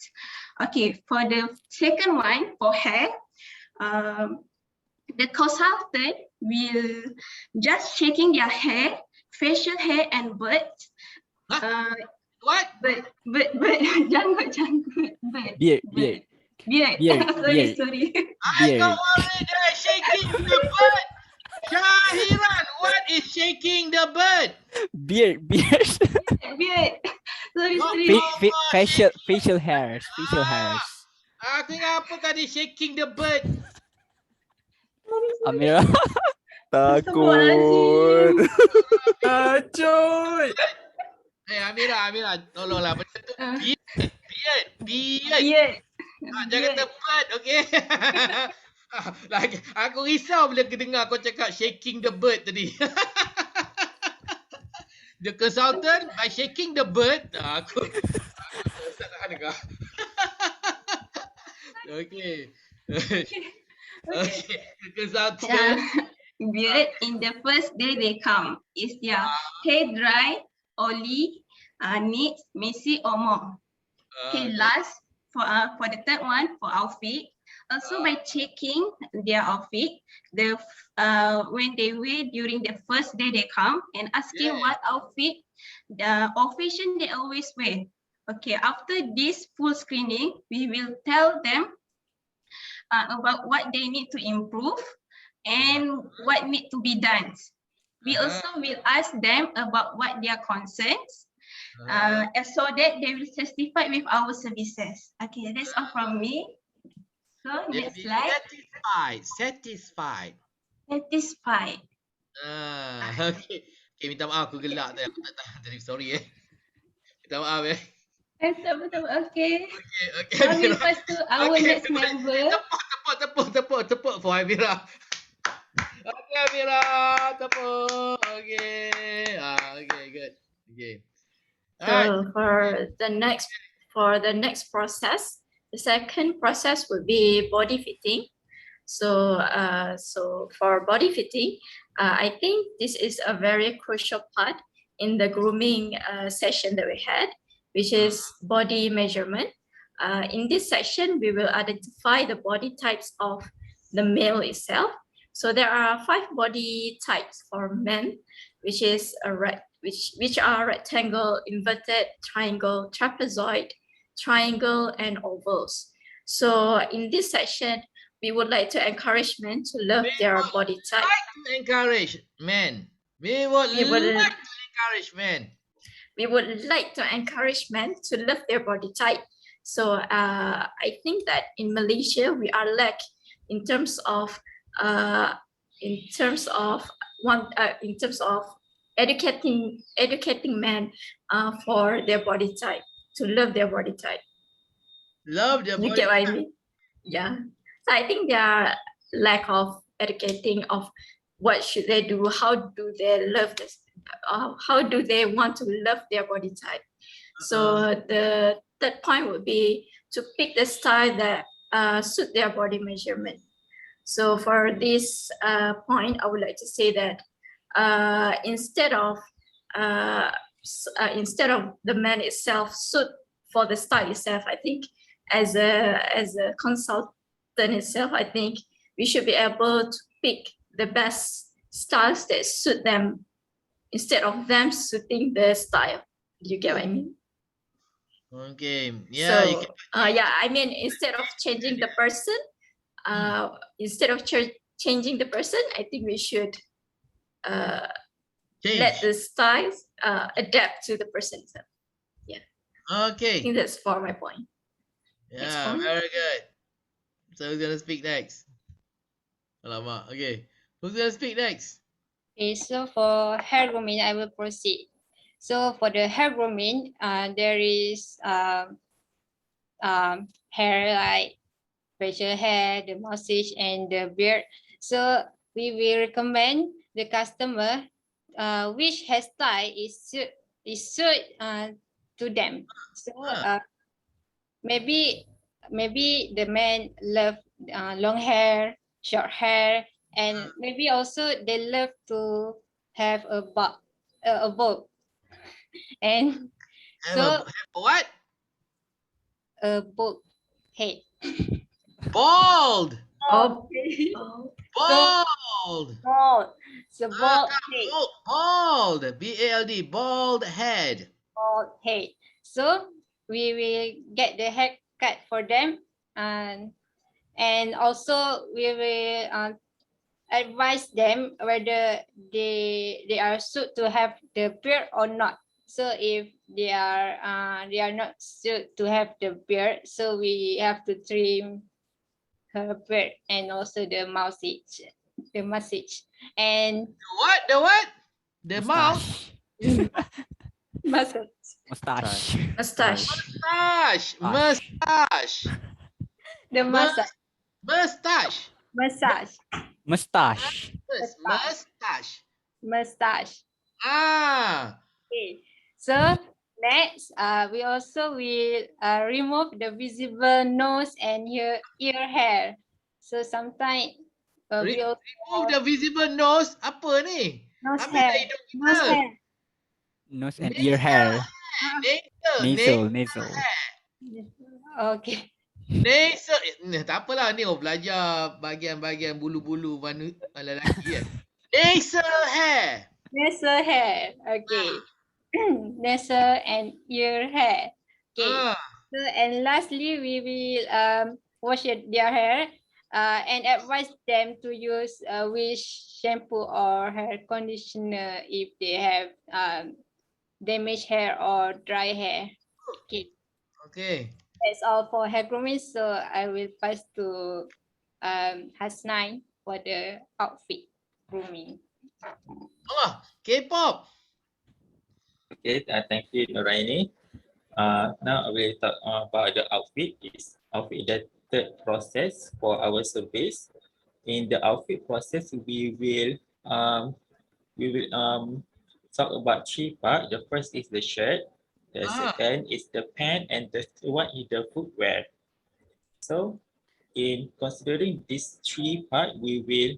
Okay, for the second one, for hair, the consultant will just checking their hair, facial hair, and beard. What? But janggut. Beard. Sorry. I got worried there, shaking the bird. Shahiran, what is shaking the bird? Beard. Sorry. Facial hairs. Aku ingat apa tadi shaking the bird? Amira. Takut. Coy. Amira, tolonglah benda tu. Beard. Jangan tepat, okay? Like, aku risau bila dengar kau cakap shaking the bird tadi. The consultant by shaking the bird. Aku tak tahan dengar. Okay. Okay. The consultant. Beard in the first day they come. Is their hair dry, oily, neat, messy, or more? Okay, last for the third one for outfit. Also by checking their outfit, when they wear during the first day they come and asking what outfit the occasion they always wear. Okay, after this full screening, we will tell them about what they need to improve and what need to be done. We also will ask them about what their concerns, so that they will satisfy with our services. Okay, that's all from me. So They next be slide. satisfied. Satisfied. Okay. Okay, minta maaf aku gelak tadi. Aku tak tahan tadi. Sorry Minta maaf Betul. Okay. Okay, Now we Amira. pass to our Okay, next member. tepuk for Amira. Okay, Amira. Tepuk. Okay. Okay, good. Okay. Alright. So for the next process, the second process would be body fitting. So for body fitting, I think this is a very crucial part in the grooming session that we had, which is body measurement. In this section, we will identify the body types of the male itself. So there are 5 body types for men, which is which are rectangle, inverted, triangle, trapezoid, triangle, and ovals. So in this section, we would like to encourage men to love their body type. To encourage men. We would like to encourage men. We would like to encourage men to love their body type. So I think that in Malaysia we are lack in terms of educating men for their body type, to love their body type. Love their body You get what I type. mean? Yeah. So I think there are lack of educating of what should they do, how do they love this, how do they want to love their body type. So the third point would be to pick the style that suit their body measurement. So for this point, I would like to say that instead of the man itself suit for the style itself, I think as a consultant itself, I think we should be able to pick the best styles that suit them instead of them suiting the style. Do you get what I mean? Okay. Yeah. So, I mean, instead of changing the person, I think we should let the styles adapt to the person itself. Yeah. Okay. I think that's for my point. Yeah, very good. So who's gonna speak next? Alamak. Okay. Who's gonna speak next? Okay, so for hair grooming, I will proceed. So for the hair grooming, there is hair like facial hair, the mustache, and the beard. So we will recommend the customer which hairstyle is suit to them. So maybe the men love long hair, short hair, and maybe also they love to have a bob, and so what? A bob head. Bald. Okay. Bald. Bald. So bald head. Bald. B-A-L-D. Bald head. Bald head. So we will get the haircut for them, and also we will advise them whether they are suited to have the beard or not. So if they are not suited to have the beard, so we have to trim her beard and also the mustache, and The what? The mouth. mustache. The mustache. Mustache. Okay. So next, we also will remove the visible nose and ear hair. So sometimes we also remove the visible nose. Apa ni? nose Ambil hair. hidung kita. Nose hair. Nose and ear hair. Nasal. Nasal. Okay. Nesa, tak apalah ni belajar bahagian-bahagian bulu-bulu lelaki kan. Nasal hair. Nasal hair. Okay. Nasal and ear hair. Okay. So and lastly, we will wash their hair and advise them to use which shampoo or hair conditioner if they have damaged hair or dry hair. Okay. Okay. That's all for hair grooming. So I will pass to Hasnai for the outfit grooming. Oh, K-pop. Okay, thank you, Noraini. Now I will talk about the outfit. Outfit the third process for our service. In the outfit process, we will talk about three parts. The first is the shirt. The second is the pant, and the third one is the footwear. So, in considering these three parts, we will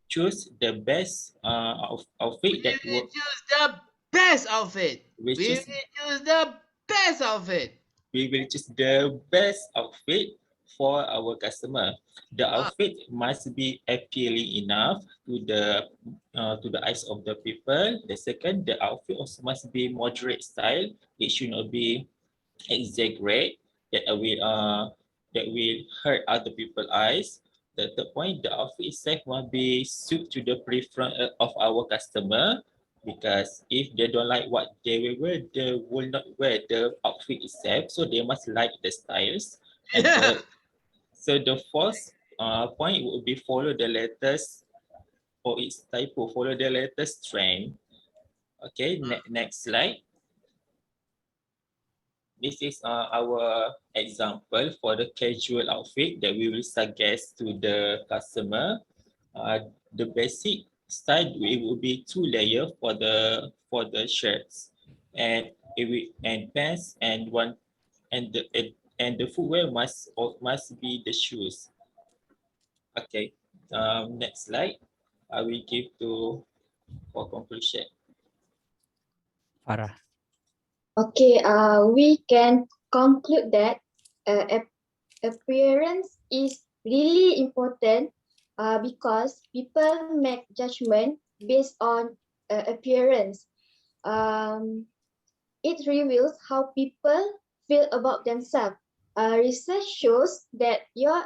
choose the best outfit that will Choose the best outfit. We We choose- will choose the best outfit. we will choose the best outfit for our customer. The outfit must be appealing enough to the eyes of the people. The second, the outfit also must be moderate style. It should not be exaggerate that will hurt other people's eyes. The third point, the outfit itself must be suit to the preference of our customer, because if they don't like what they will wear, they will not wear the outfit itself. So they must like the styles. And so the fourth point would be follow the latest for its typo, follow the latest trend. Okay, next slide. This is our example for the casual outfit that we will suggest to the customer. The basic style it will be 2 layer for the shirts, and pants, and the footwear must be the shoes. Okay, next slide. I will give to for conclusion. Farah. Okay, we can conclude that appearance is really important because people make judgment based on appearance. It reveals how people feel about themselves. Research shows that your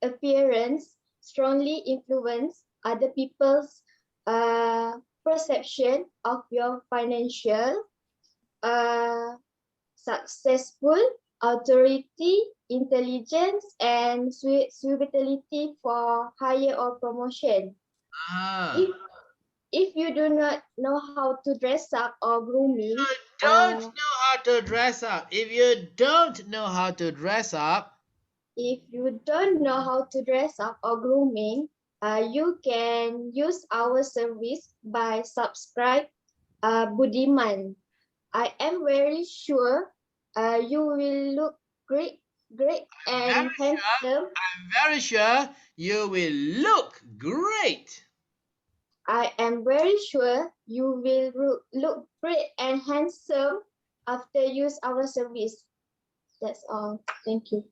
appearance strongly influence other people's perception of your financial, successful, authority, intelligence, and suitability for hire or promotion. If you do not know how to dress up or grooming, Don't know how to dress up. If you don't know how to dress up, if you don't know how to dress up or grooming, you can use our service by subscribe Budiman. I am very sure you will look great and handsome. I'm very sure you will look great. I am very sure you will look great and handsome after use our service. That's all. Thank you.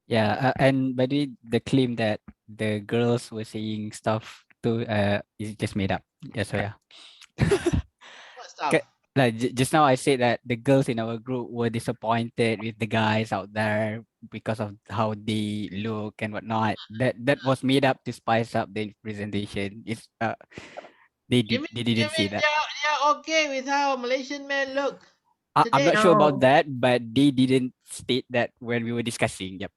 Yeah, and by the way, the claim that the girls were saying stuff to is just made up. Yeah, so yeah. What stuff? Like just now I said that the girls in our group were disappointed with the guys out there because of how they look and whatnot. That was made up to spice up the presentation. It's they didn't say that. They're okay with how Malaysian men look. I'm not sure about No. that, but they didn't state that when we were discussing. Yep.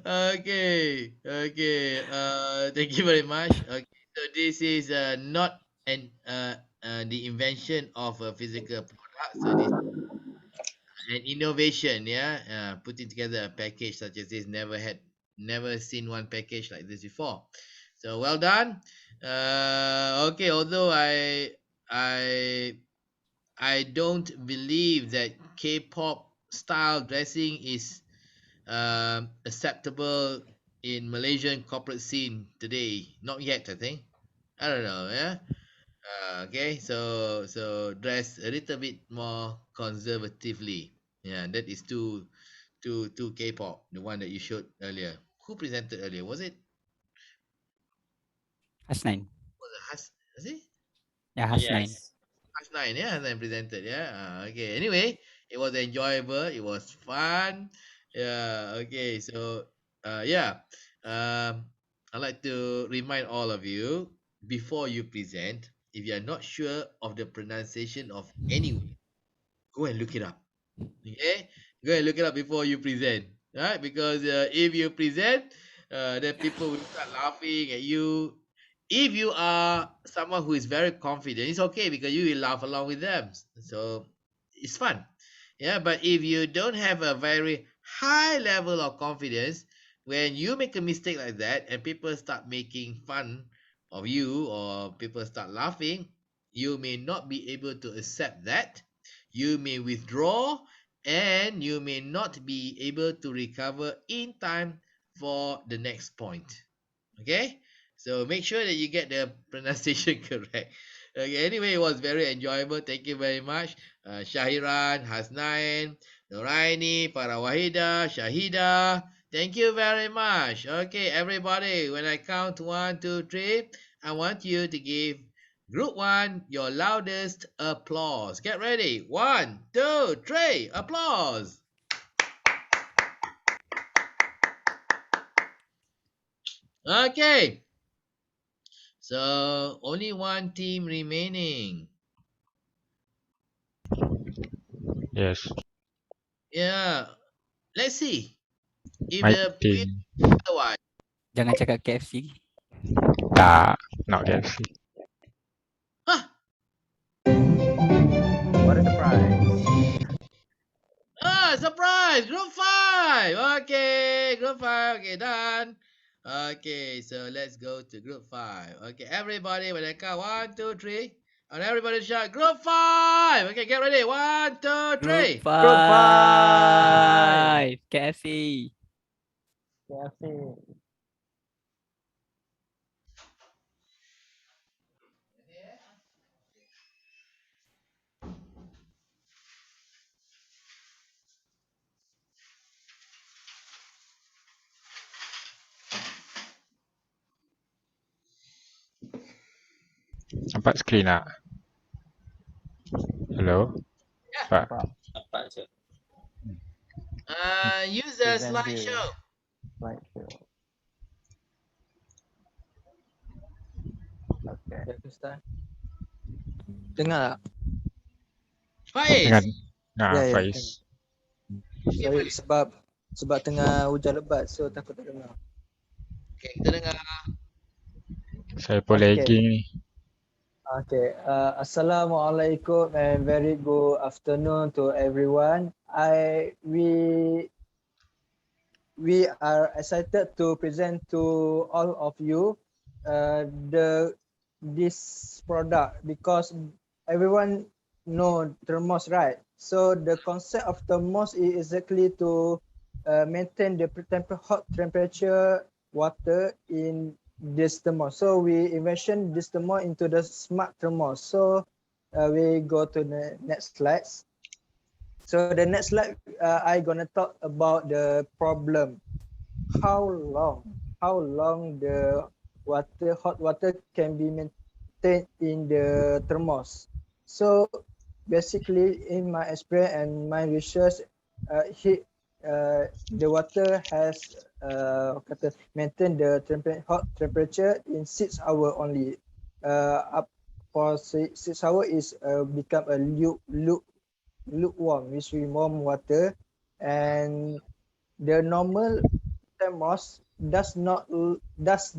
Okay. Thank you very much. Okay, so this is not the invention of a physical product. So this an innovation, yeah. Putting together a package such as this, never seen one package like this before. So well done. Okay, although I I don't believe that K-pop style dressing is acceptable in Malaysian corporate scene today. Not yet, I think. I don't know. Yeah. Okay, so dress a little bit more conservatively. Yeah, that is too K-pop, the one that you showed earlier. Who presented earlier? Was it Hasnain. was it Yeah, Hasnain. Yes. Has9? Yeah, Has9 presented. Yeah. Okay. Anyway, it was enjoyable. It was fun. Yeah. Okay. So, yeah. I'd like to remind all of you before you present, if you are not sure of the pronunciation of any word, go and look it up. Okay, go and look it up before you present, right? Because if you present, then people will start laughing at you. If you are someone who is very confident, it's okay because you will laugh along with them. So it's fun. Yeah, but if you don't have a very high level of confidence, when you make a mistake like that and people start making fun of you or people start laughing, you may not be able to accept that. You may withdraw and you may not be able to recover in time for the next point. Okay, so make sure that you get the pronunciation correct. Okay, anyway, it was very enjoyable. Thank you very much, Shahiran, Hasnain, Noraini, Parawahida, Shahida. Thank you very much. Okay, everybody, when I count 1, 2, 3, I want you to give Group 1 your loudest applause. Get ready. 1, 2, 3, applause. Okay, so only one team remaining. Yes. Yeah, let's see if My the win team. otherwise. Jangan cakap KFC. Tak. Not KFC. What a surprise. Surprise! Group 5. Okay, Group 5. Okay, done. Okay, so let's go to Group 5. Okay, everybody, when I count 1, 2, 3, and everybody shout Group 5. Okay, get ready. 1, 2, Group 3. Group 5. 5. KFC. KFC. Nampak skrin tak? Hello? Nampak? Nampak je. Use the Present view. slideshow. Slideshow. Okay. Ya, Ustaz. Dengar tak? Faiz. Dengan Ya, ya. Faiz. Sorry, sebab tengah hujan lebat, so takut tak dengar. Okay, kita dengar. Saya pun lagging ni. Okay, Assalamualaikum and very good afternoon to everyone. We are excited to present to all of you this product because everyone know thermos, right? So the concept of thermos is exactly to maintain the hot temperature water in this thermos. So we invention this thermos into the smart thermos. So we go to the next slides. So the next slide, I gonna talk about the problem. How long the hot water can be maintained in the thermos. So basically, in my experience and my research, the water has maintain the hot temperature in 6 hours only. Up for 6 hours is become a lukewarm, which we warm water, and the normal thermos does not last.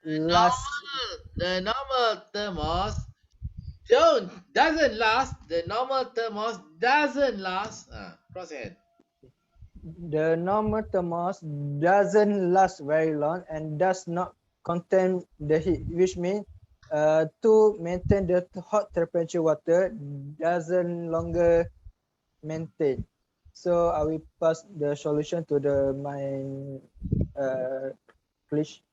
The normal thermos doesn't last. The normal thermos doesn't last. Cross ahead. The normal thermos doesn't last very long and does not contain the heat, which means to maintain the hot temperature water doesn't longer maintain. So I will pass the solution to my please.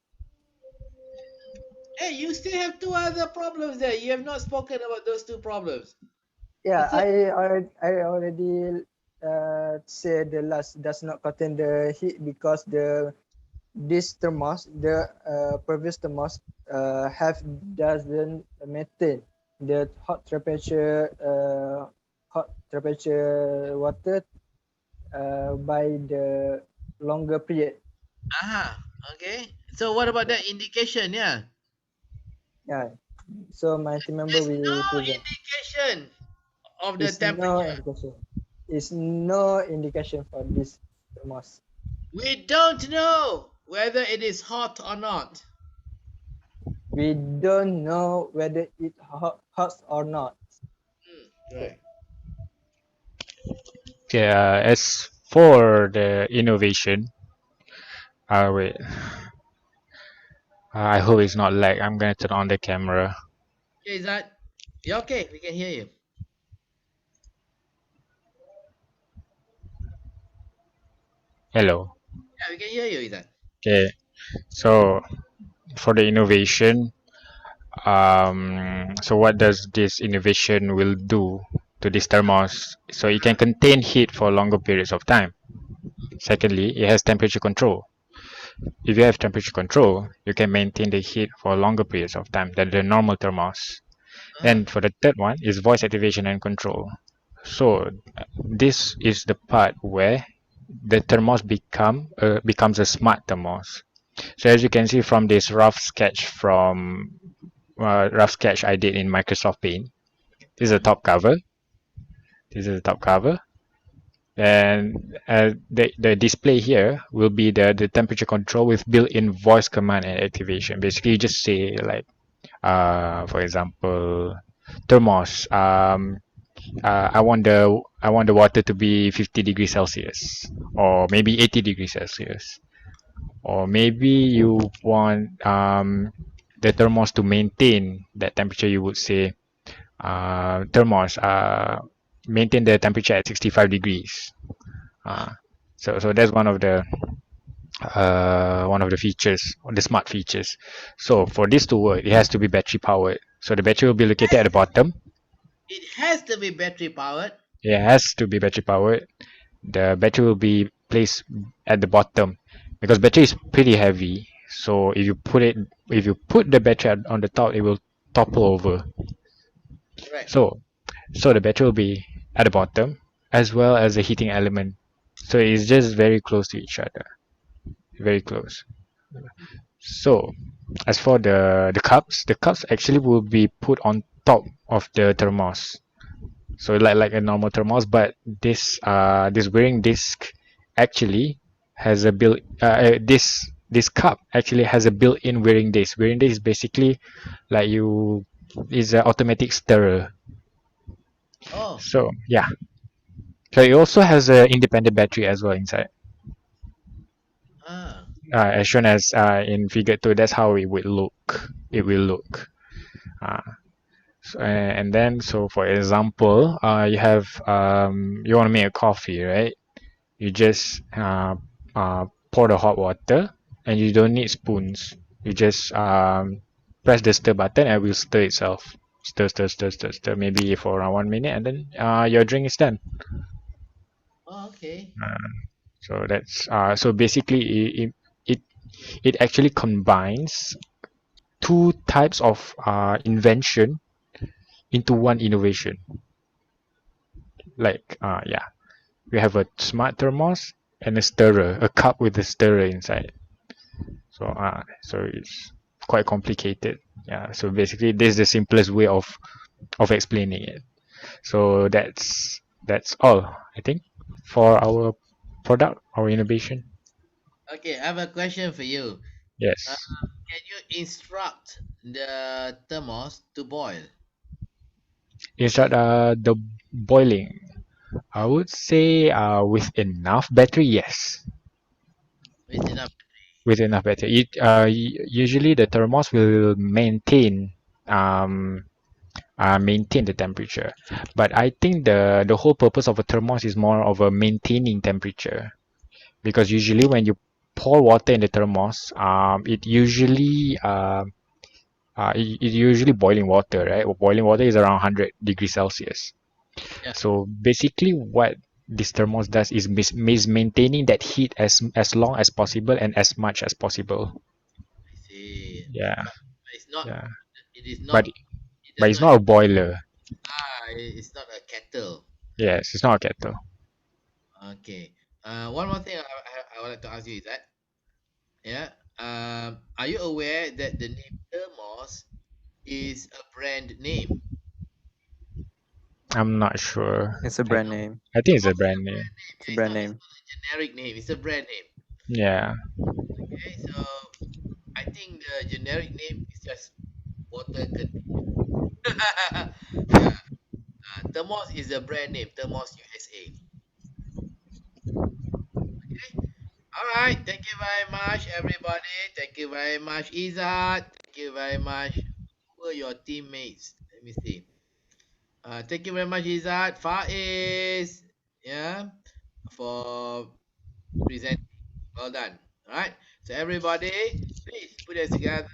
Hey, you still have two other problems there. You have not spoken about those two problems. Yeah, thought- I already said the last does not contain the heat because this thermos, the previous thermos doesn't maintain the hot temperature water by the longer period. Ah, okay. So what about that indication? Yeah. Yeah. So my team member There's will no present. indication of the It's no temperature. indication. It's no indication for this thermos. We don't know whether it is hot or not. We don't know whether it hot or not. Right. Okay, as for the innovation, wait. I hope it's not lag. I'm gonna turn on the camera. Okay, is that? Yeah, okay, we can hear you. Hello. Yeah, we can hear you, Izat. Okay, so for the innovation, so what does this innovation will do to this thermos? So it can contain heat for longer periods of time. Secondly, it has temperature control. If you have temperature control, you can maintain the heat for longer periods of time than the normal thermos. And for the third one is voice activation and control. So this is the part where the thermos becomes a smart thermos. So as you can see from this rough sketch I did in Microsoft Paint, this is the top cover. This is the top cover, and the display here will be the temperature control with built-in voice command and activation. Basically, you just say like, for example, thermos. I want the water to be 50 degrees Celsius, or maybe 80 degrees Celsius, or maybe you want the thermos to maintain that temperature. You would say thermos maintain the temperature at 65 degrees. So that's one of the features, the smart features. So for this to work, it has to be battery powered. So the battery will be located at the bottom. It has to be battery powered. It has to be battery powered. The battery will be placed at the bottom because battery is pretty heavy. So if you put the battery on the top, it will topple over. Right. So the battery will be at the bottom as well as the heating element. So it's just very close to each other. Very close. So as for the cups actually will be put on top of the thermos. So like a normal thermos, but this wearing disc actually has a this cup actually has a built-in wearing disc. Wearing disc is basically like is an automatic stirrer. Oh. So yeah. So it also has an independent battery as well inside. As shown as in figure 2, that's how it would look. It will look. And then so for example, you have you want to make a coffee, right? You just pour the hot water, and you don't need spoons. You just press the stir button, and it will stir itself. Stir, maybe for around 1 minute, and then your drink is done. Oh, okay. So that's so basically it actually combines two types of invention into one innovation. Like yeah, we have a smart thermos and a stirrer, a cup with a stirrer inside. So it's quite complicated. Yeah. So basically, this is the simplest way of explaining it. So that's all I think for our product, our innovation. Okay, I have a question for you. Yes. Can you instruct the thermos to boil? Instead the boiling, I would say with enough battery, yes. With enough. With enough battery. Usually the thermos will maintain the temperature, but I think the whole purpose of a thermos is more of a maintaining temperature, because usually when you pour water in the thermos, it usually It usually boiling water, right? Boiling water is around 100 degrees Celsius. Yeah. So basically, what this thermos does is maintaining that heat as long as possible and as much as possible. I see. Yeah, But it's not. yeah. It is But not. It but does it's not. not a boiler. It's not a kettle. Yes, it's not a kettle. Okay. One more thing I would like to ask you is that, yeah. Are you aware that the name Thermos is a brand name? I'm not sure. It's a brand name. I think it's a brand name. It's a brand name. Generic name. It's a brand name. Yeah. Okay. So I think the generic name is just water container. Yeah. Thermos is a brand name. Thermos USA. All right. Thank you very much, everybody. Thank you very much, Izzat. Thank you very much. Who are your teammates? Let me see. Thank you very much, Izzat. Faiz. Yeah. For presenting. Well done. All right. So everybody, please put us together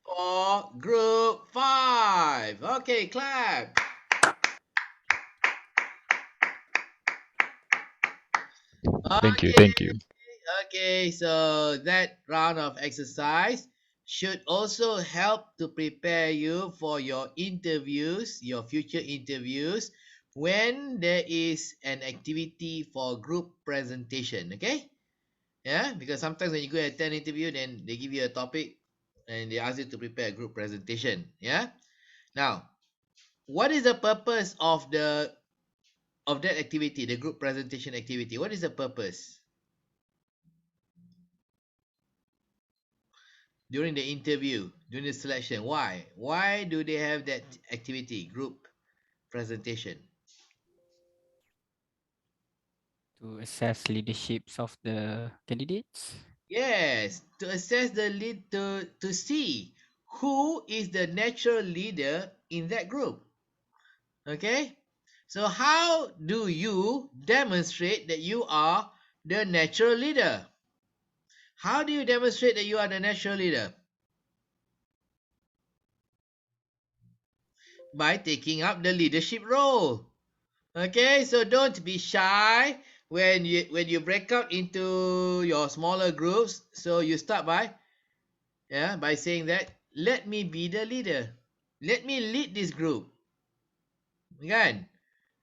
for group 5. Okay, clap. Thank you. Okay. Thank you. Okay, so that round of exercise should also help to prepare you for your interviews, your future interviews, when there is an activity for group presentation. Okay, yeah, because sometimes when you go attend interview, then they give you a topic and they ask you to prepare a group presentation. Yeah, now what is the purpose of that activity, the group presentation activity? What is the purpose? During the interview, during the selection. Why do they have that activity, group presentation? To assess leaderships of the candidates. Yes, to assess the lead, to see who is the natural leader in that group. Okay, so how do you demonstrate that you are the natural leader? How do you demonstrate that you are the natural leader? By taking up the leadership role. Okay, so don't be shy when you break out into your smaller groups. So you start by saying that, let me be the leader. Let me lead this group. Kan?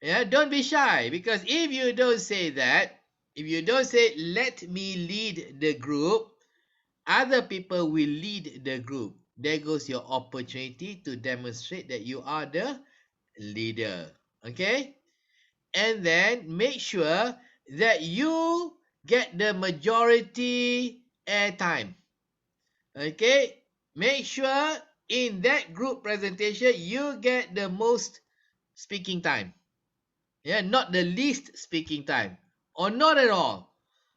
Yeah, don't be shy, because if you don't say that, if you don't say let me lead the group, other people will lead the group. There goes your opportunity to demonstrate that you are the leader. Okay? And then make sure that you get the majority airtime. Okay, make sure in that group presentation you get the most speaking time. Yeah, not the least speaking time, or not at all.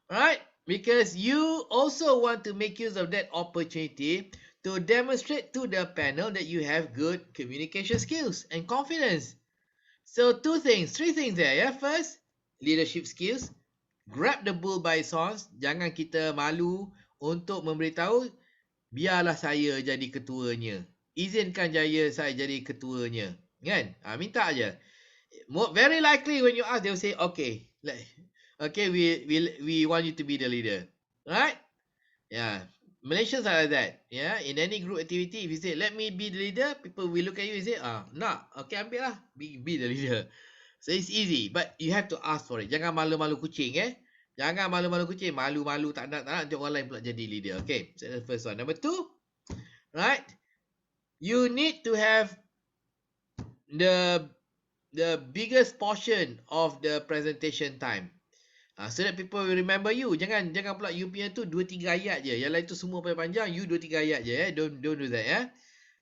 Right? Because you also want to make use of that opportunity to demonstrate to the panel that you have good communication skills and confidence. So three things there. Yeah, first, leadership skills. Grab the bull by its horns. Jangan kita malu untuk memberitahu, biarlah saya jadi ketuanya. Izinkan saya jadi ketuanya. Kan? Minta aja. Very likely when you ask, they'll say, okay, okay, we want you to be the leader. Right? Yeah. Malaysians are like that. Yeah. In any group activity, if you say, let me be the leader, people will look at you and say, nak. Okay, ambil lah. Be the leader. So it's easy, but you have to ask for it. Jangan malu-malu kucing, Jangan malu-malu kucing. Malu-malu tak nak nanti orang lain pula jadi leader. Okay, so that's the first one. Number 2, right? You need to have the biggest portion of the presentation time. So that people will remember you. Jangan pula you punya tu 2-3 ayat je. Yang lain tu semua panjang, you 2-3 ayat je, Don't do that,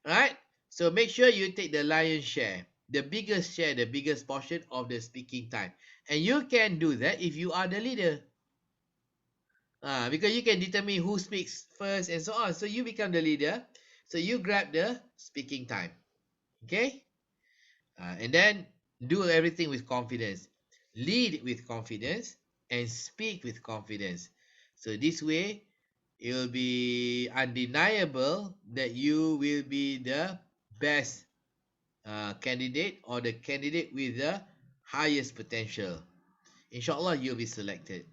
Right? So make sure you take the lion's share, the biggest share, the biggest portion of the speaking time. And you can do that if you are the leader. Because you can determine who speaks first and so on. So you become the leader. So you grab the speaking time. Okay? And then do everything with confidence. Lead with confidence and speak with confidence. So this way, it will be undeniable that you will be the best candidate or the candidate with the highest potential. Inshallah, you'll be selected.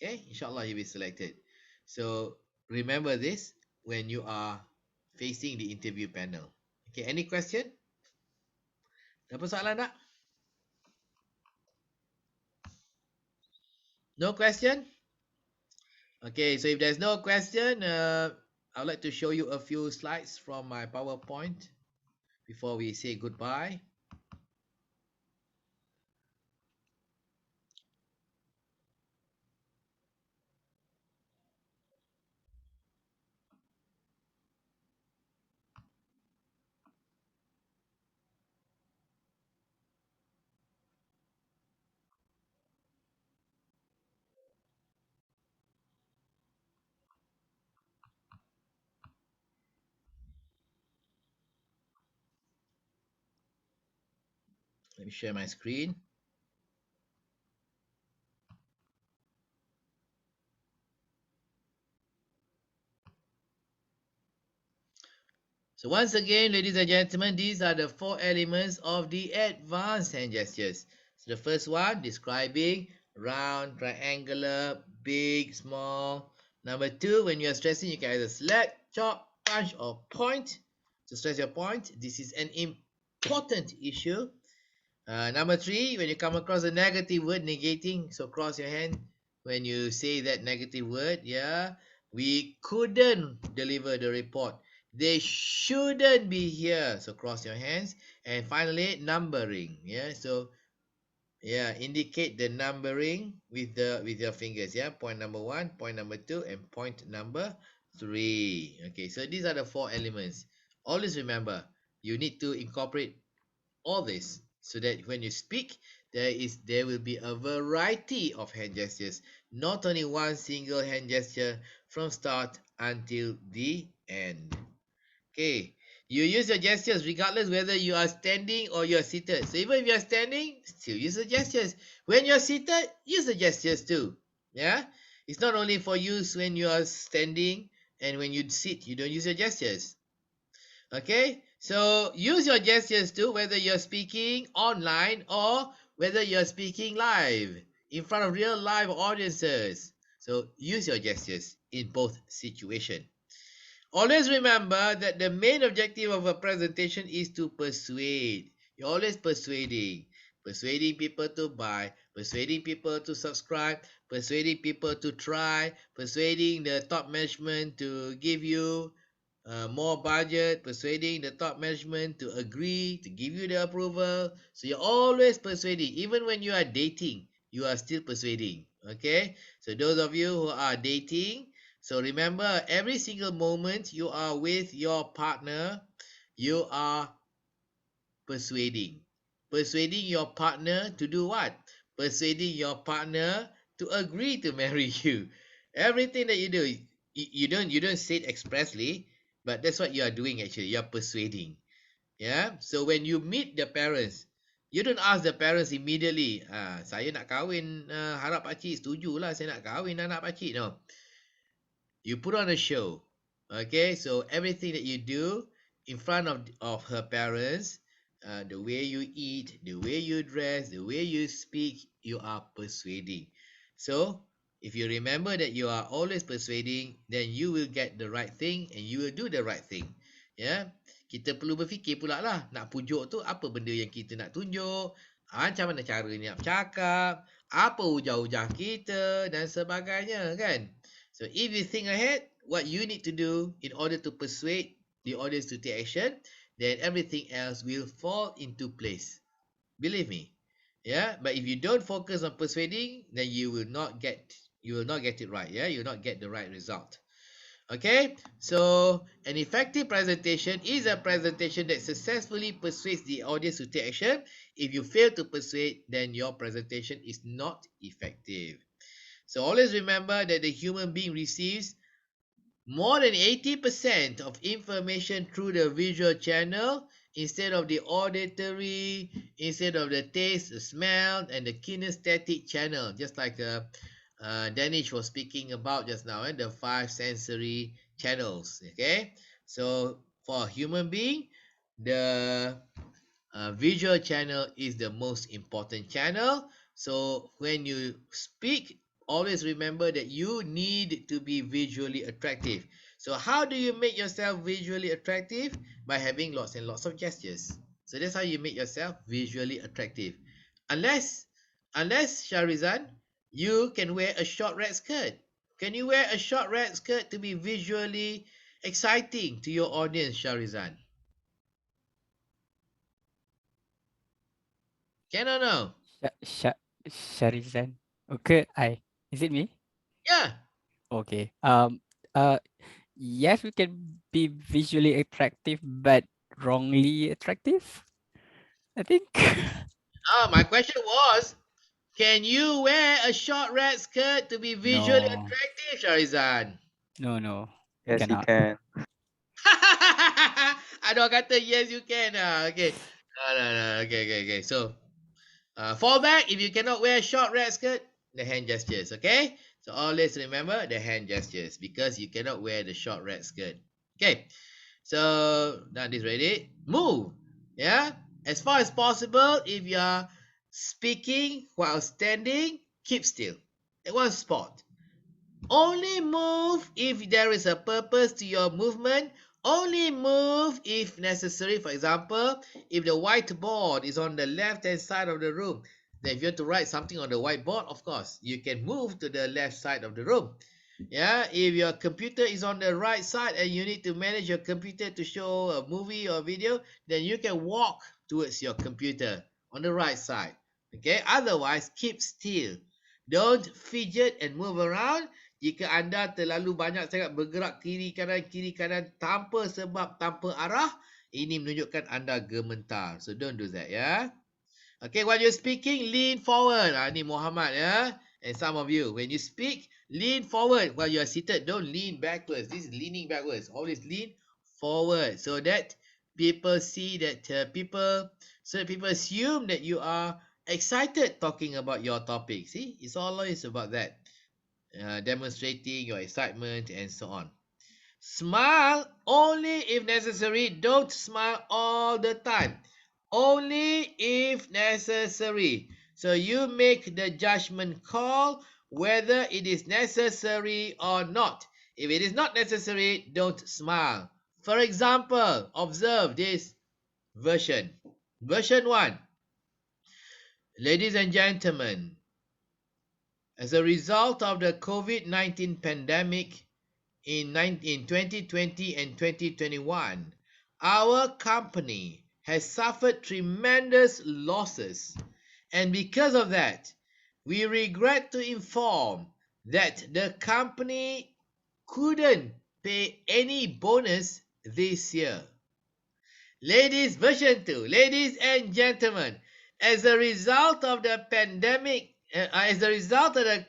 Okay, inshallah, you'll be selected. So remember this when you are facing the interview panel. Okay, any question? Apa soalan nak? No question? Okay, so if there's no question, I would like to show you a few slides from my PowerPoint before we say goodbye. Let me share my screen. So once again, ladies and gentlemen, these are the 4 elements of the advanced hand gestures. So the first one, describing round, triangular, big, small. Number 2, when you are stressing, you can either select, chop, punch, or point. To stress your point, this is an important issue. Number 3, when you come across a negative word, negating, so cross your hand when you say that negative word. Yeah, we couldn't deliver the report. They shouldn't be here, so cross your hands. And finally, numbering. Yeah, so yeah, indicate the numbering with your fingers. Yeah, point number 1, point number 2, and point number 3. Okay, so these are the 4 elements. Always remember, you need to incorporate all this so that when you speak, there will be a variety of hand gestures, not only one single hand gesture from start until the end. Okay, you use your gestures regardless whether you are standing or you are seated. So even if you are standing, still use the gestures. When you are seated, use the gestures too. Yeah, it's not only for use when you are standing, and when you sit you don't use your gestures. Okay, so use your gestures too, whether you're speaking online or whether you're speaking live in front of real live audiences. So use your gestures in both situations. Always remember that the main objective of a presentation is to persuade. You're always persuading. Persuading people to buy, persuading people to subscribe, persuading people to try, persuading the top management to give you more budget, persuading the top management to agree, to give you the approval. So you're always persuading. Even when you are dating, you are still persuading. Okay? So those of you who are dating, so remember, every single moment you are with your partner, you are persuading. Persuading your partner to do what? Persuading your partner to agree to marry you. Everything that you do, you don't say it expressly, but that's what you are doing actually. You are persuading. Yeah. So when you meet the parents, you don't ask the parents immediately, saya nak kahwin, harap pakcik setujulah saya nak kahwin anak pakcik. No. You put on a show. Okay, so everything that you do in front of her parents, the way you eat, the way you dress, the way you speak, you are persuading. So if you remember that you are always persuading, then you will get the right thing and you will do the right thing. Ya, kita perlu berfikir pula lah, nak pujuk tu apa benda yang kita nak tunjuk, macam mana cara ni nak bercakap, apa hujah-hujah kita dan sebagainya kan. So if you think ahead what you need to do in order to persuade the audience to take action, then everything else will fall into place. Believe me. Yeah, but if you don't focus on persuading, then you will not get it right. Yeah, you will not get the right result. Okay, so an effective presentation is a presentation that successfully persuades the audience to take action. If you fail to persuade, then your presentation is not effective. So always remember that the human being receives more than 80% of information through the visual channel instead of the auditory, instead of the taste, the smell, and the kinesthetic channel. Just like Danish was speaking about just now, the 5 sensory channels. Okay, so for a human being, the visual channel is the most important channel. So when you speak, always remember that you need to be visually attractive. So how do you make yourself visually attractive? By having lots and lots of gestures. So that's how you make yourself visually attractive. Unless Sharizan, you can wear a short red skirt. Can you wear a short red skirt to be visually exciting to your audience, Sharizan? Can or no? Sharizan. Okay, is it me? Yeah. Okay. Yes, we can be visually attractive, but wrongly attractive, I think. My question was, can you wear a short red skirt to be visually No, attractive, Sharizan? no, Yes, you cannot. can. Aduh, kata yes you can. Okay. No. Okay. So, fall back if you cannot wear a short red skirt, the hand gestures, okay? So always remember the hand gestures because you cannot wear the short red skirt. Okay. So now this ready. Move. Yeah. As far as possible, if you are speaking while standing, keep still. At one spot. Only move if there is a purpose to your movement. Only move if necessary. For example, if the whiteboard is on the left hand side of the room, then if you want to write something on the whiteboard, of course, you can move to the left side of the room. Yeah, if your computer is on the right side and you need to manage your computer to show a movie or video, then you can walk towards your computer on the right side. Okay, otherwise keep still. Don't fidget and move around. Jika anda terlalu banyak sangat bergerak kiri kanan tanpa sebab, tanpa arah, ini menunjukkan anda gementar. So don't do that, ya. Okay, while you're speaking, lean forward. Ni Muhammad, ya. And some of you, when you speak, lean forward while you are seated. Don't lean backwards. This is leaning backwards. Always lean forward so that people see that people assume that you are excited talking about your topic. See, it's always about that. Demonstrating your excitement and so on. Smile only if necessary. Don't smile all the time. Only if necessary. So you make the judgment call whether it is necessary or not. If it is not necessary, don't smile. For example, observe this version. Version 1. Ladies and gentlemen, as a result of the COVID-19 pandemic in 2020 and 2021, our company has suffered tremendous losses. And because of that, we regret to inform that the company couldn't pay any bonus this year. Ladies and gentlemen, as a result of the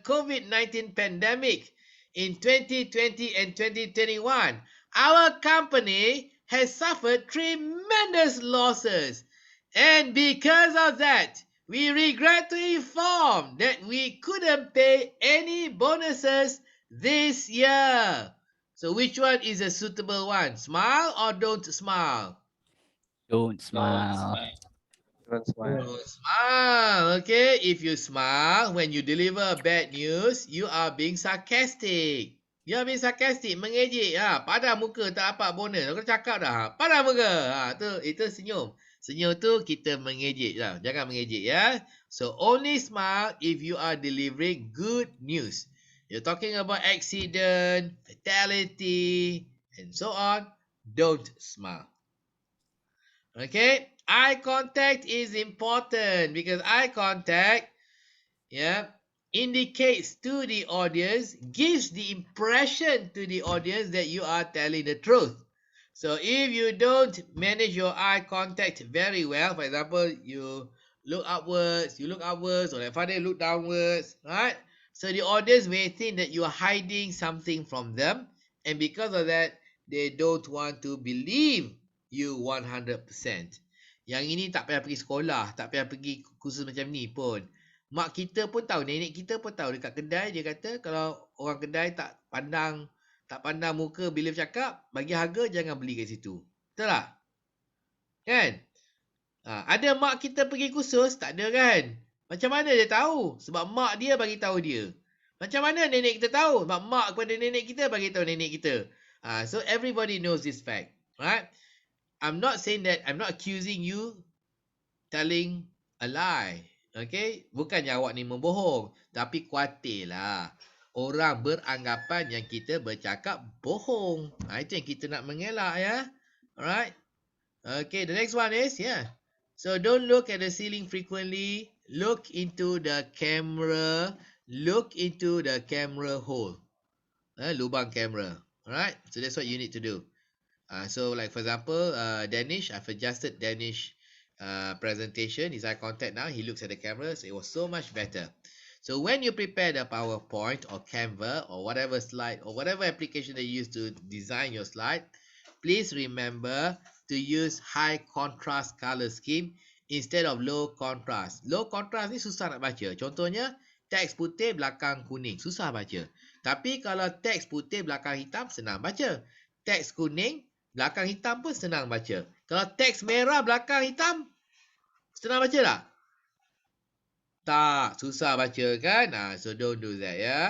COVID-19 pandemic in 2020 and 2021, our company has suffered tremendous losses. And because of that, we regret to inform that we couldn't pay any bonuses this year. So which one is a suitable one? Smile or don't smile? Don't smile. Don't smile. Don't smile. Okay, if you smile when you deliver bad news, you are being sarcastic. You are being sarcastic, mengejek. Padan muka tak dapat bonus. Aku dah cakap dah. Padan muka. Itu senyum. Senyum tu kita mengejek lah. Jangan mengejek, ya. So only smile if you are delivering good news. You're talking about accident, fatality, and so on. Don't smile. Okay, eye contact is important because eye contact, indicates to the audience, gives the impression to the audience that you are telling the truth. So if you don't manage your eye contact very well, for example, you look upwards, or like father look downwards, right? So the audience may think that you are hiding something from them, and because of that, they don't want to believe you 100%. Yang ini tak payah pergi sekolah, tak payah pergi kursus macam ni pun. Mak kita pun tahu, nenek kita pun tahu dekat kedai dia kata kalau orang kedai tak pandang muka bila bercakap, bagi harga jangan beli kat situ. Betul tak? Kan? Ada mak kita pergi kursus? Tak ada kan? Macam mana dia tahu? Sebab mak dia bagi tahu dia. Macam mana nenek kita tahu? Sebab mak kepada nenek kita bagi tahu nenek kita. So everybody knows this fact. Right? I'm not saying that, I'm not accusing you telling a lie. Okay? Bukannya awak ni membohong. Tapi khawatirlah. Orang beranggapan yang kita bercakap bohong. Itu yang kita nak mengelak ya. Alright? Okay, the next one is, so don't look at the ceiling frequently. Look into the camera. Look into the camera hole. Lubang camera. Alright? So that's what you need to do. So like for example, Danish, I've adjusted Danish presentation. His eye contact now. He looks at the camera. So it was so much better. So when you prepare the PowerPoint or Canva or whatever slide or whatever application they use to design your slide, please remember to use high contrast color scheme instead of low contrast. Low contrast ni susah nak baca. Contohnya, teks putih belakang kuning. Susah baca. Tapi kalau teks putih belakang hitam, senang baca. Teks kuning belakang hitam pun senang baca. Kalau teks merah belakang hitam, senang baca tak? Tak, susah baca kan? So don't do that ya.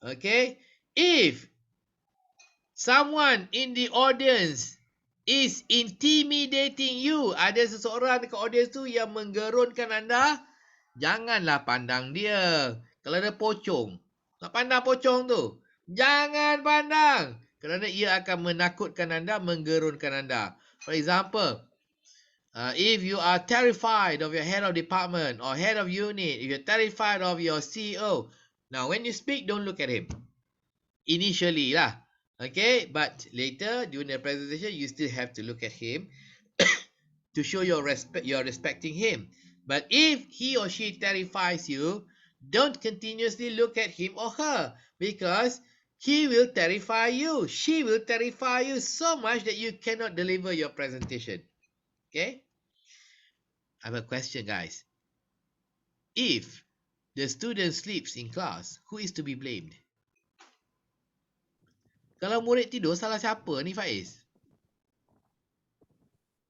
Okay. If someone in the audience is intimidating you, ada seseorang dekat audience tu yang menggerunkan anda, janganlah pandang dia. Kalau ada pocong, nak pandang pocong tu, jangan pandang. Kerana ia akan menakutkan anda, menggerunkan anda. For example, if you are terrified of your head of department or head of unit, if you're terrified of your CEO, now when you speak, don't look at him. Initially lah. Okay, but later during the presentation, you still have to look at him to show your respect. You're respecting him. But if he or she terrifies you, don't continuously look at him or her because he will terrify you. She will terrify you so much that you cannot deliver your presentation. Okay? I have a question, guys. If the student sleeps in class, who is to be blamed? Kalau murid tidur, salah siapa ni Faiz?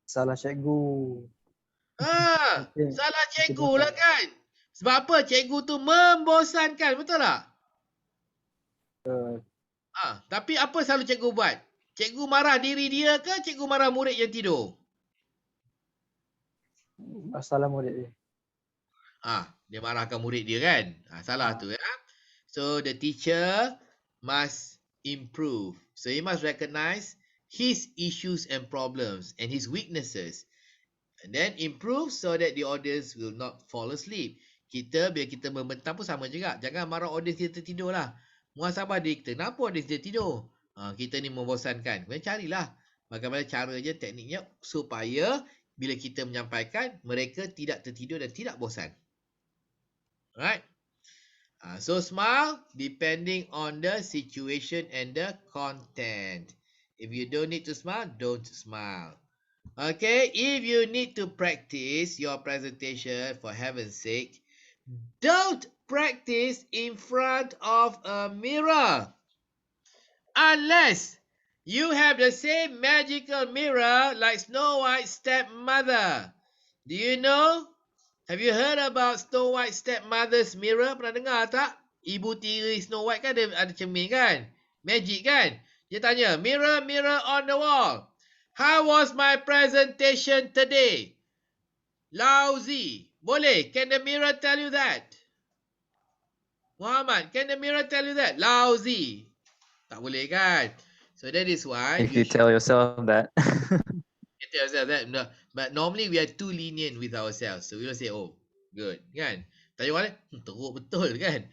Salah cikgu. Salah cikgu lah kan? Sebab apa? Cikgu tu membosankan, betul tak? Tapi apa selalu cikgu buat? Cikgu marah diri dia ke cikgu marah murid yang tidur? Salah murid dia. Dia marahkan murid dia kan? Salah tu ya. So the teacher must improve. So he must recognize his issues and problems and his weaknesses. And then improve so that the audience will not fall asleep. Bila kita membentang pun sama juga. Jangan marah audience kita tidur lah. Muhasabah diri kita. Kenapa audience dia tidur? Kita ni membosankan. Kemudian carilah bagaimana caranya, tekniknya supaya bila kita menyampaikan, mereka tidak tertidur dan tidak bosan. Alright? So smile depending on the situation and the content. If you don't need to smile, don't smile. Okay, if you need to practice your presentation, for heaven's sake, don't practice in front of a mirror. Unless you have the same magical mirror like Snow White's stepmother. Do you know? Have you heard about Snow White's stepmother's mirror? Pernah dengar tak? Ibu tiri Snow White kan ada cermin kan? Magic kan? Dia tanya, mirror, mirror on the wall. How was my presentation today? Lousy. Boleh? Can the mirror tell you that? Muhammad, can the mirror tell you that? Lousy. Tak boleh kan? So that is why If you tell yourself that. you tell yourself that. No, but normally we are too lenient with ourselves. So we don't say, oh, good. Kan? Tanya orang lain, teruk betul kan?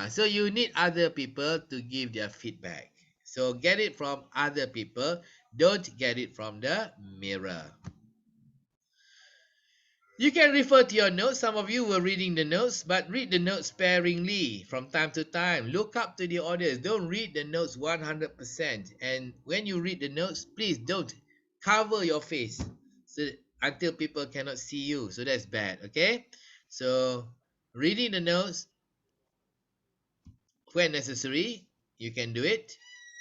So you need other people to give their feedback. So get it from other people. Don't get it from the mirror. You can refer to your notes. Some of you were reading the notes, but read the notes sparingly from time to time. Look up to the audience. Don't read the notes 100%. And when you read the notes, please don't cover your face until people cannot see you. So that's bad, okay? So Reading the notes when necessary, you can do it,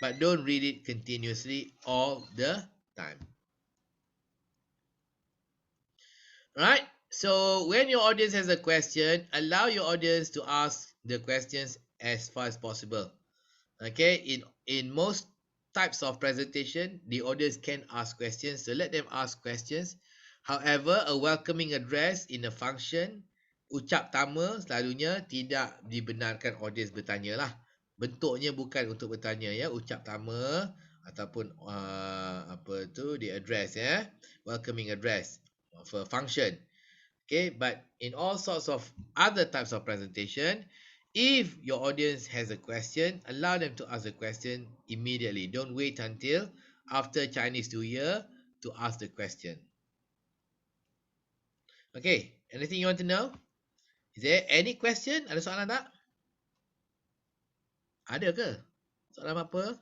but don't read it continuously all the time. Right? So when your audience has a question, allow your audience to ask the questions as far as possible. Okay, in most types of presentation, the audience can ask questions, so let them ask questions. However, a welcoming address in a function, ucap tama selalunya tidak dibenarkan audience bertanya lah. Bentuknya bukan untuk bertanya ya, ucap tama ataupun apa tu, the address ya, welcoming address of a function. Okay, but in all sorts of other types of presentation, if your audience has a question, allow them to ask the question immediately. Don't wait until after Chinese New Year to ask the question. Okay, anything you want to know? Is there any question? Ada soalan tak? Ada ke? Soalan apa?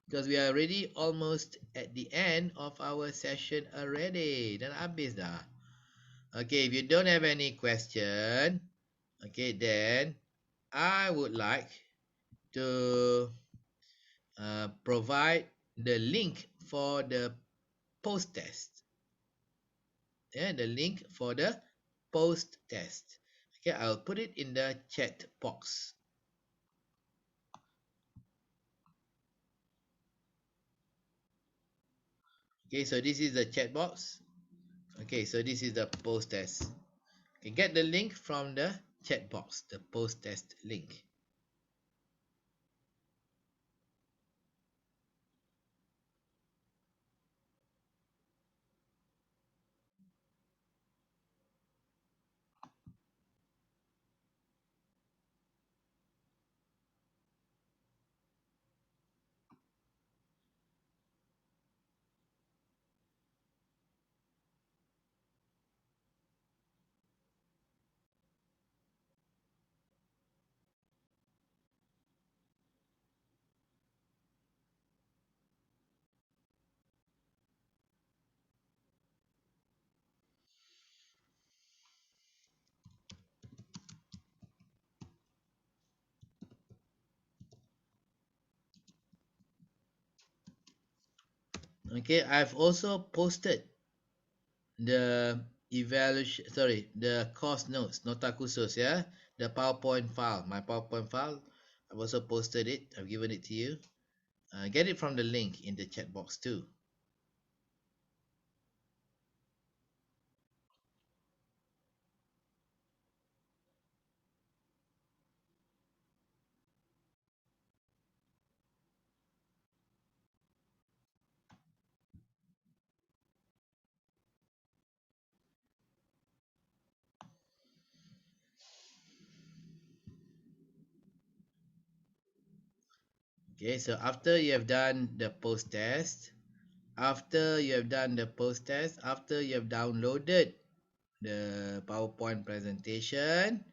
Because we are already almost at the end of our session already. Dan habis dah. Okay, if you don't have any question, okay, then I would like to provide the link for the post test. Yeah, the link for the post test. Okay, I'll put it in the chat box. Okay, so this is the chat box. Okay, so this is the post test. Okay, get the link from the chat box, the post test link. Okay, I've also posted the evaluation, the course notes, nota khusus, yeah, the PowerPoint file, my PowerPoint file. I've also posted it. I've given it to you. Get it from the link in the chat box too. Okay, so after you have done the post test, after you have downloaded the PowerPoint presentation,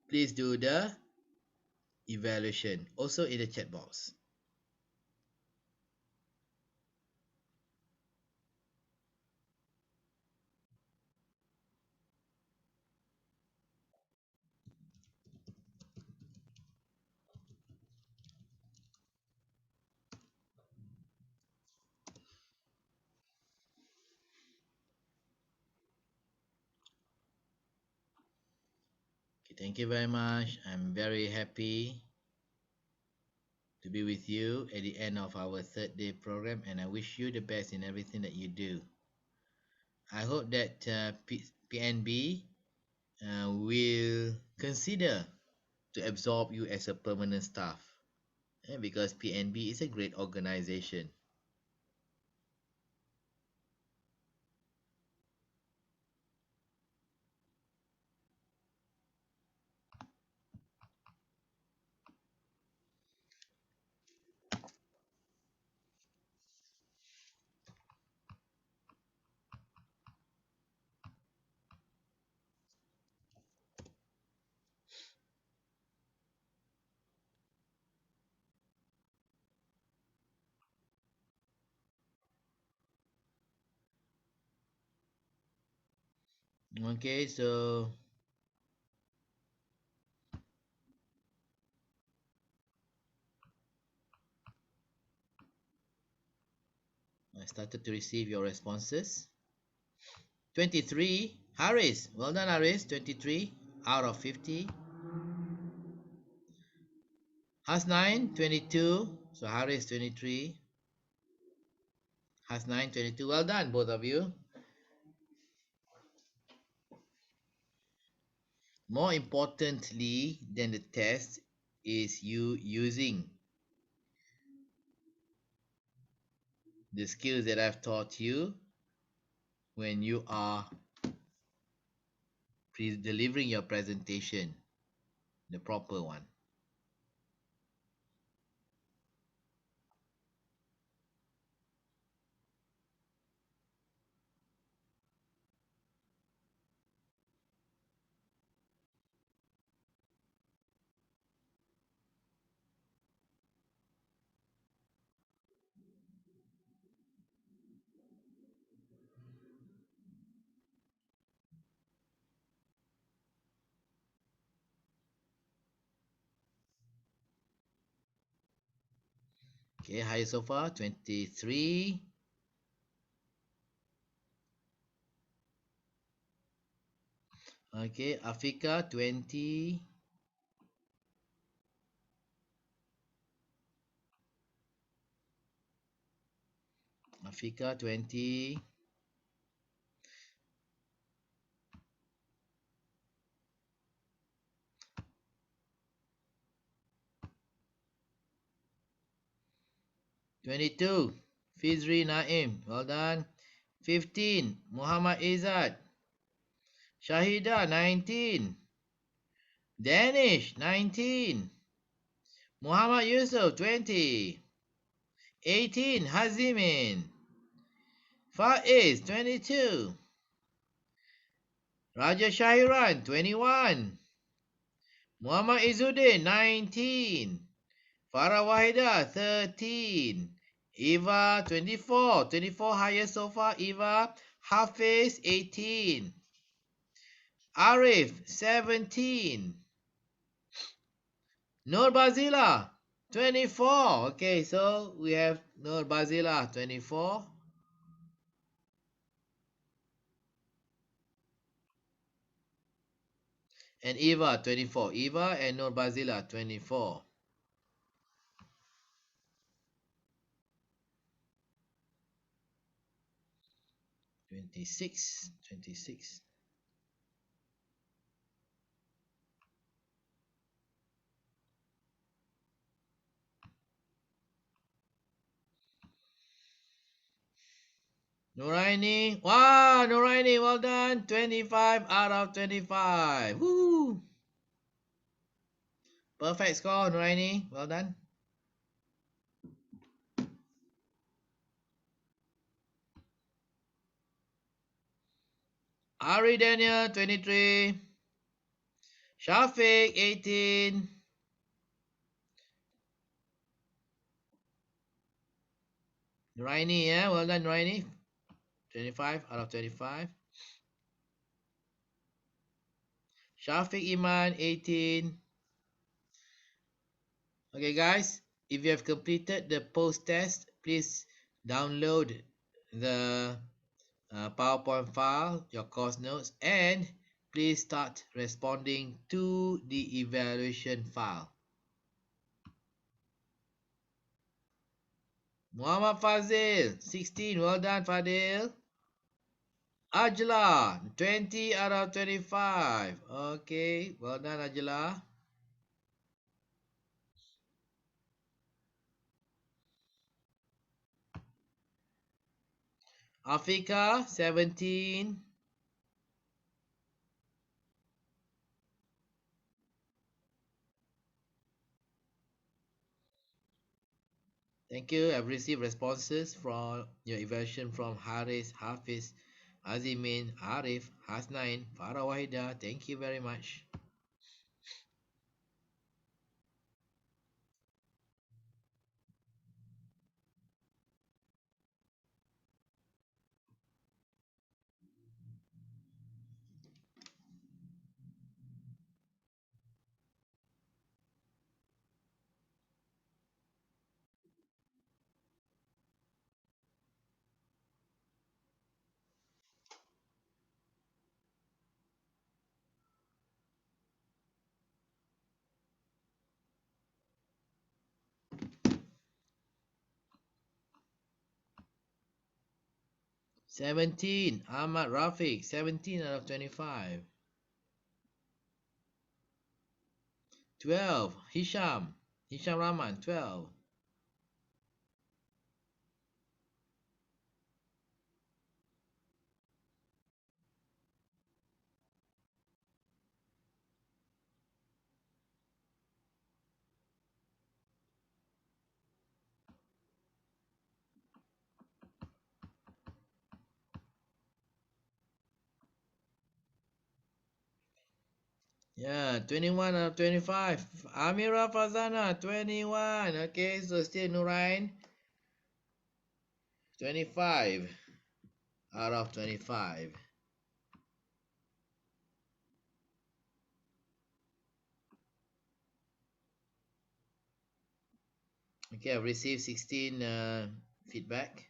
please do the evaluation also in the chat box. Okay, thank you very much. I'm very happy to be with you at the end of our third day program, and I wish you the best in everything that you do. I hope that PNB will consider to absorb you as a permanent staff, because PNB is a great organization. Okay, so I started to receive your responses. 23. Haris. Well done, Haris. 23 out of 50. Hasnain, 22. So Haris, 23. Hasnain, 22. Well done, both of you. More importantly than the test is you using the skills that I've taught you when you are delivering your presentation, the proper one. Okay, high so far, 23. Okay, Afika, 20. Afika, 20. Twenty-two, Fizri Naim, well done. 15, Muhammad Izzat. Shahida, 19. Danish, 19. Muhammad Yusuf, 20. 18, Hazimin. Faiz, 22. Raja Shahiran, 21. Muhammad Izzuddin, 19. Farah Wahida, 13. Eva, 24. 24 highest so far, Eva. Hafiz, 18. Arif, 17. Nur Bazila, 24. Okay, so we have Nur Bazila, 24. And Eva, 24. Eva and Nur Bazila, 24. 26. 26. Nuraini. Wow, Nuraini, well done. 25 out of 25. Woo! Perfect score, Nuraini. Well done. Ari Daniel, 23. Shafiq, 18. Nuraini, yeah, well done, Nuraini. 25 out of 25. Shafiq Iman, 18. Okay, guys, if you have completed the post test, please download the PowerPoint file, your course notes, and please start responding to the evaluation file. Muhammad Fazil, 16. Well done, Fadil. Ajla, 20 out of 25. Okay, well done, Ajla. Afika, 17. Thank you. I've received responses from your evaluation from Haris, Hafiz, Azimin, Arif, Hasnain, Farah Wahida. Thank you very much. 17. Ahmad Rafiq, 17 out of 25. 12. Hisham Rahman, 12. Yeah, 21 out of 25. Amira Fazana, 21. Okay, so still Nurain, 25 out of 25. Okay, I've received 16 feedback,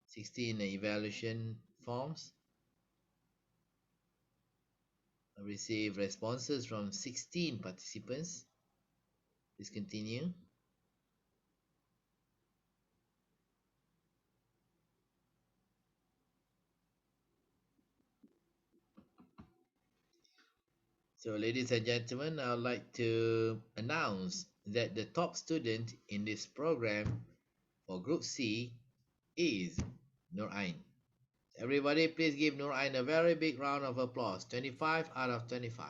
16 evaluation forms. I received responses from 16 participants. Please continue. So, ladies and gentlemen, I would like to announce that the top student in this program for Group C is Nur Ain. Everybody, please give Nur Ain a very big round of applause. 25 out of 25.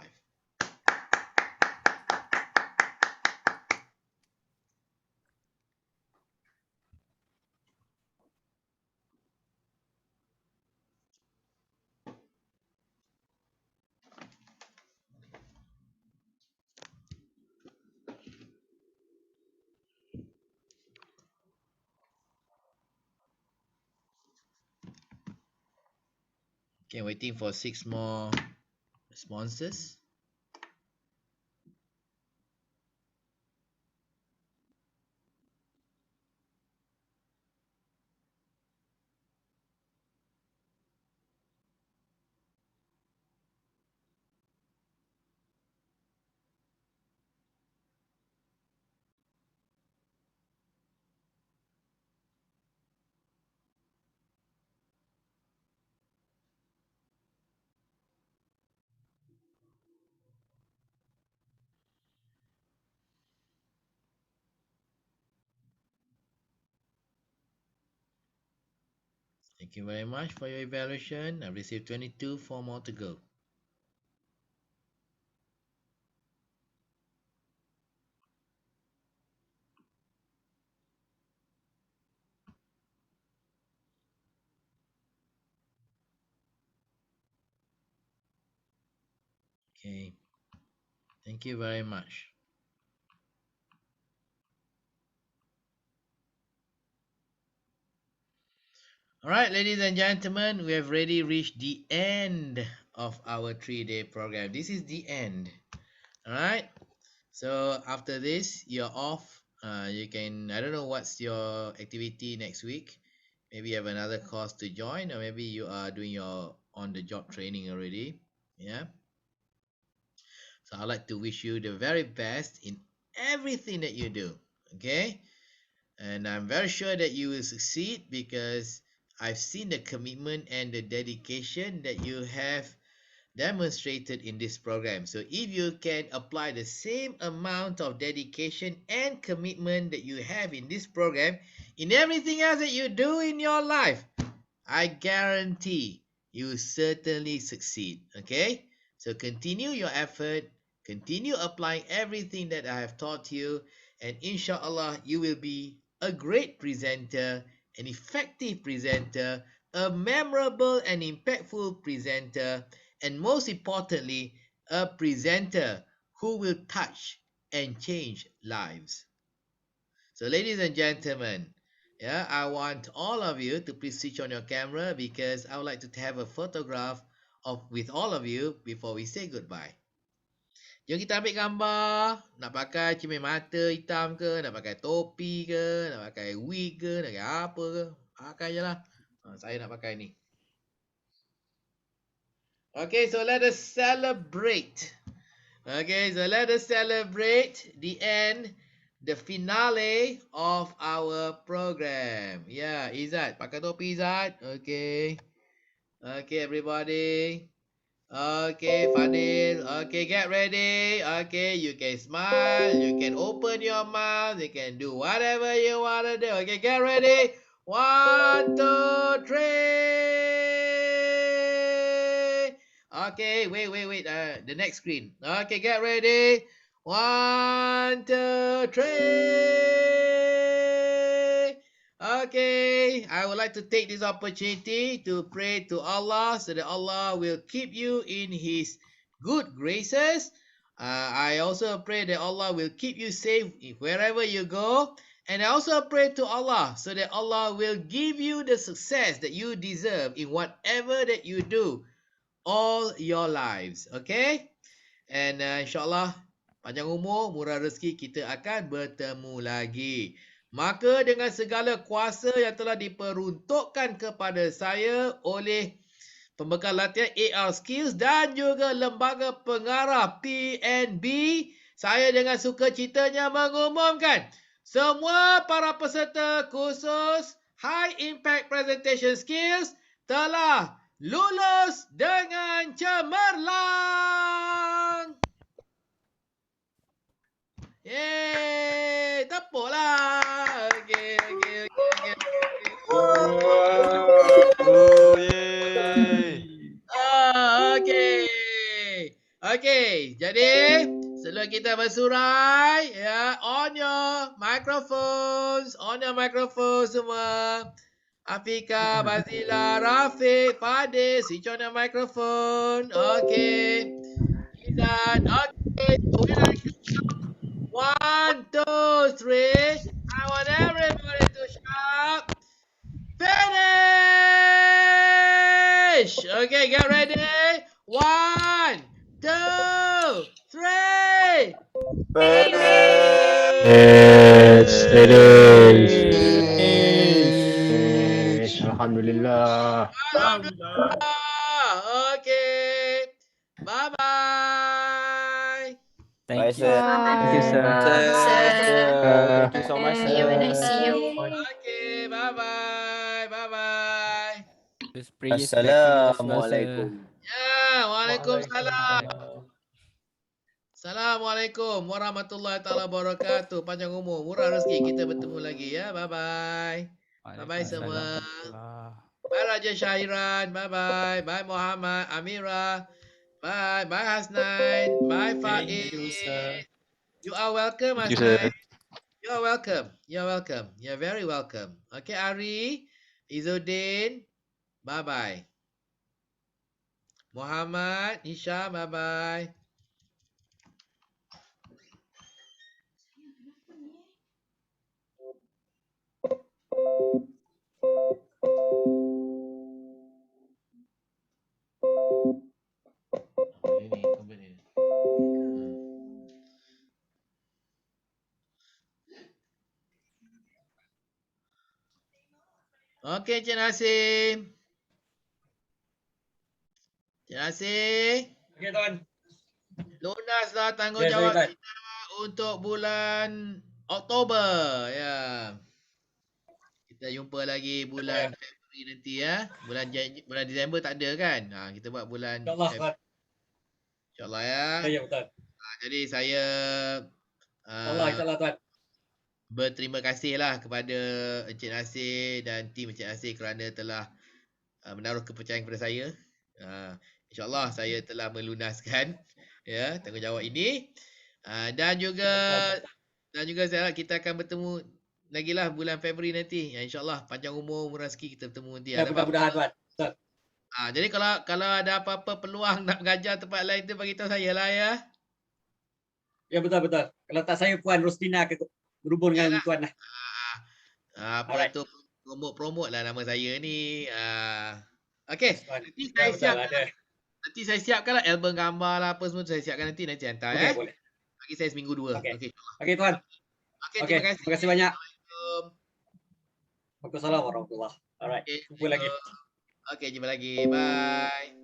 Okay, waiting for 6 more responses. Thank you very much for your evaluation. I've received 22, 4 more to go. Okay, thank you very much. All right, ladies and gentlemen, we have already reached the end of our 3-day program. This is the end. All right. So after this, you're off. You can, I don't know what's your activity next week. Maybe you have another course to join, or maybe you are doing your on-the-job training already. Yeah. So I'd like to wish you the very best in everything that you do. Okay. And I'm very sure that you will succeed because I've seen the commitment and the dedication that you have demonstrated in this program. So if you can apply the same amount of dedication and commitment that you have in this program in everything else that you do in your life, I guarantee you will certainly succeed. Okay? So continue your effort, continue applying everything that I have taught you, and inshallah you will be a great presenter, an effective presenter, a memorable and impactful presenter, and most importantly, a presenter who will touch and change lives. So, ladies and gentlemen, yeah, I want all of you to please switch on your camera because I would like to have a photograph with all of you before we say goodbye. Jom kita ambil gambar. Nak pakai cermin mata hitam ke, nak pakai topi ke, nak pakai wig ke, nak pakai apa ke. Pakai je lah. Saya nak pakai ni. Okay, so let us celebrate. Okay, so let us celebrate the end, the finale of our program. Yeah, Izzat, pakai topi Izzat. Okay. Okay, everybody. Okay, Fadil. Okay, get ready. Okay, you can smile. You can open your mouth. You can do whatever you want to do. Okay, get ready. 1, 2, 3. Okay, wait. The next screen. Okay, get ready. 1, 2, 3. Okay, I would like to take this opportunity to pray to Allah so that Allah will keep you in His good graces. I also pray that Allah will keep you safe wherever you go. And I also pray to Allah so that Allah will give you the success that you deserve in whatever that you do all your lives. Okay? And insyaAllah panjang umur, murah rezeki, kita akan bertemu lagi. Maka dengan segala kuasa yang telah diperuntukkan kepada saya oleh pembekal latihan AR Skills dan juga lembaga pengarah PNB, saya dengan sukacitanya mengumumkan semua para peserta khusus High Impact Presentation Skills telah lulus dengan cemerlang. Yeay, tepuklah. Okay. Oh, yay. Okay, jadi sebelum kita bersurai, ya, on your microphones semua. Afika, Bazila, Rafiq, Fadil, switch on your microphone. Okay. Izan, okay. So when I count 1, 2, 3, I want everybody to shout, finish! Okay, get ready. 1, 2, 3. Finish. Alhamdulillah. Okay. Bye-bye. Thank you. Sir. Thank you, sir. Thank you so much, See you when I see you. Okay, bye-bye. Bye-bye. Just prayers back to you as well, sir. Assalamualaikum. Ya, waalaikumsalam. Assalamualaikum warahmatullahi taala wabarakatuh. Panjang umur, murah rezeki. Kita bertemu lagi ya. Bye-bye. Bye-bye semua. Bye Raja Syahiran. Bye-bye. Bye Muhammad, Amira. Bye. Bye Hasnain. Bye Faiz. You are welcome, Thank you, sir. Hasnain. You are welcome. You're welcome. You're very welcome. Okay, Ari, Izzuddin. Bye-bye. Muhammad, Hisham, bye-bye. Okey, Encik Nasim. Encik Nasim. Okey, Tuan. Lunaslah tanggungjawab kita untuk bulan Oktober. Ya. Kita jumpa lagi bulan Februari nanti ya. Bulan Disember tak ada kan? Kita buat bulan InsyaAllah, Tuan. InsyaAllah ya. Ya, betul. Jadi saya InsyaAllah, Tuan. berterima kasihlah kepada Encik Nasir dan tim Encik Nasir kerana telah menaruh kepercayaan kepada saya. InsyaAllah saya telah melunaskan ya tanggungjawab ini. Dan juga saya harap kita akan bertemu lagi lah bulan Februari nanti. Ya, InsyaAllah panjang umur, murah rezeki, kita bertemu nanti. Ya, mudah-mudahan, Tuan. Jadi kalau ada apa-apa peluang nak mengajar tempat lain tu bagi tahu saya lah ya. Ya, betul-betul. Kalau tak saya Puan Rosdina berhubung dengan Tuan lah. Apa tu promote lah nama saya ni. Okey. Nanti saya siapkan lah album gambar lah apa semua saya siapkan nanti hantar Okey, boleh. Bagi saya seminggu 2. Okey, Tuan. Okey, terima kasih banyak. Waalaikumsalam warahmatullahi. Alright. Jumpa lagi. Okey, jumpa lagi. Bye.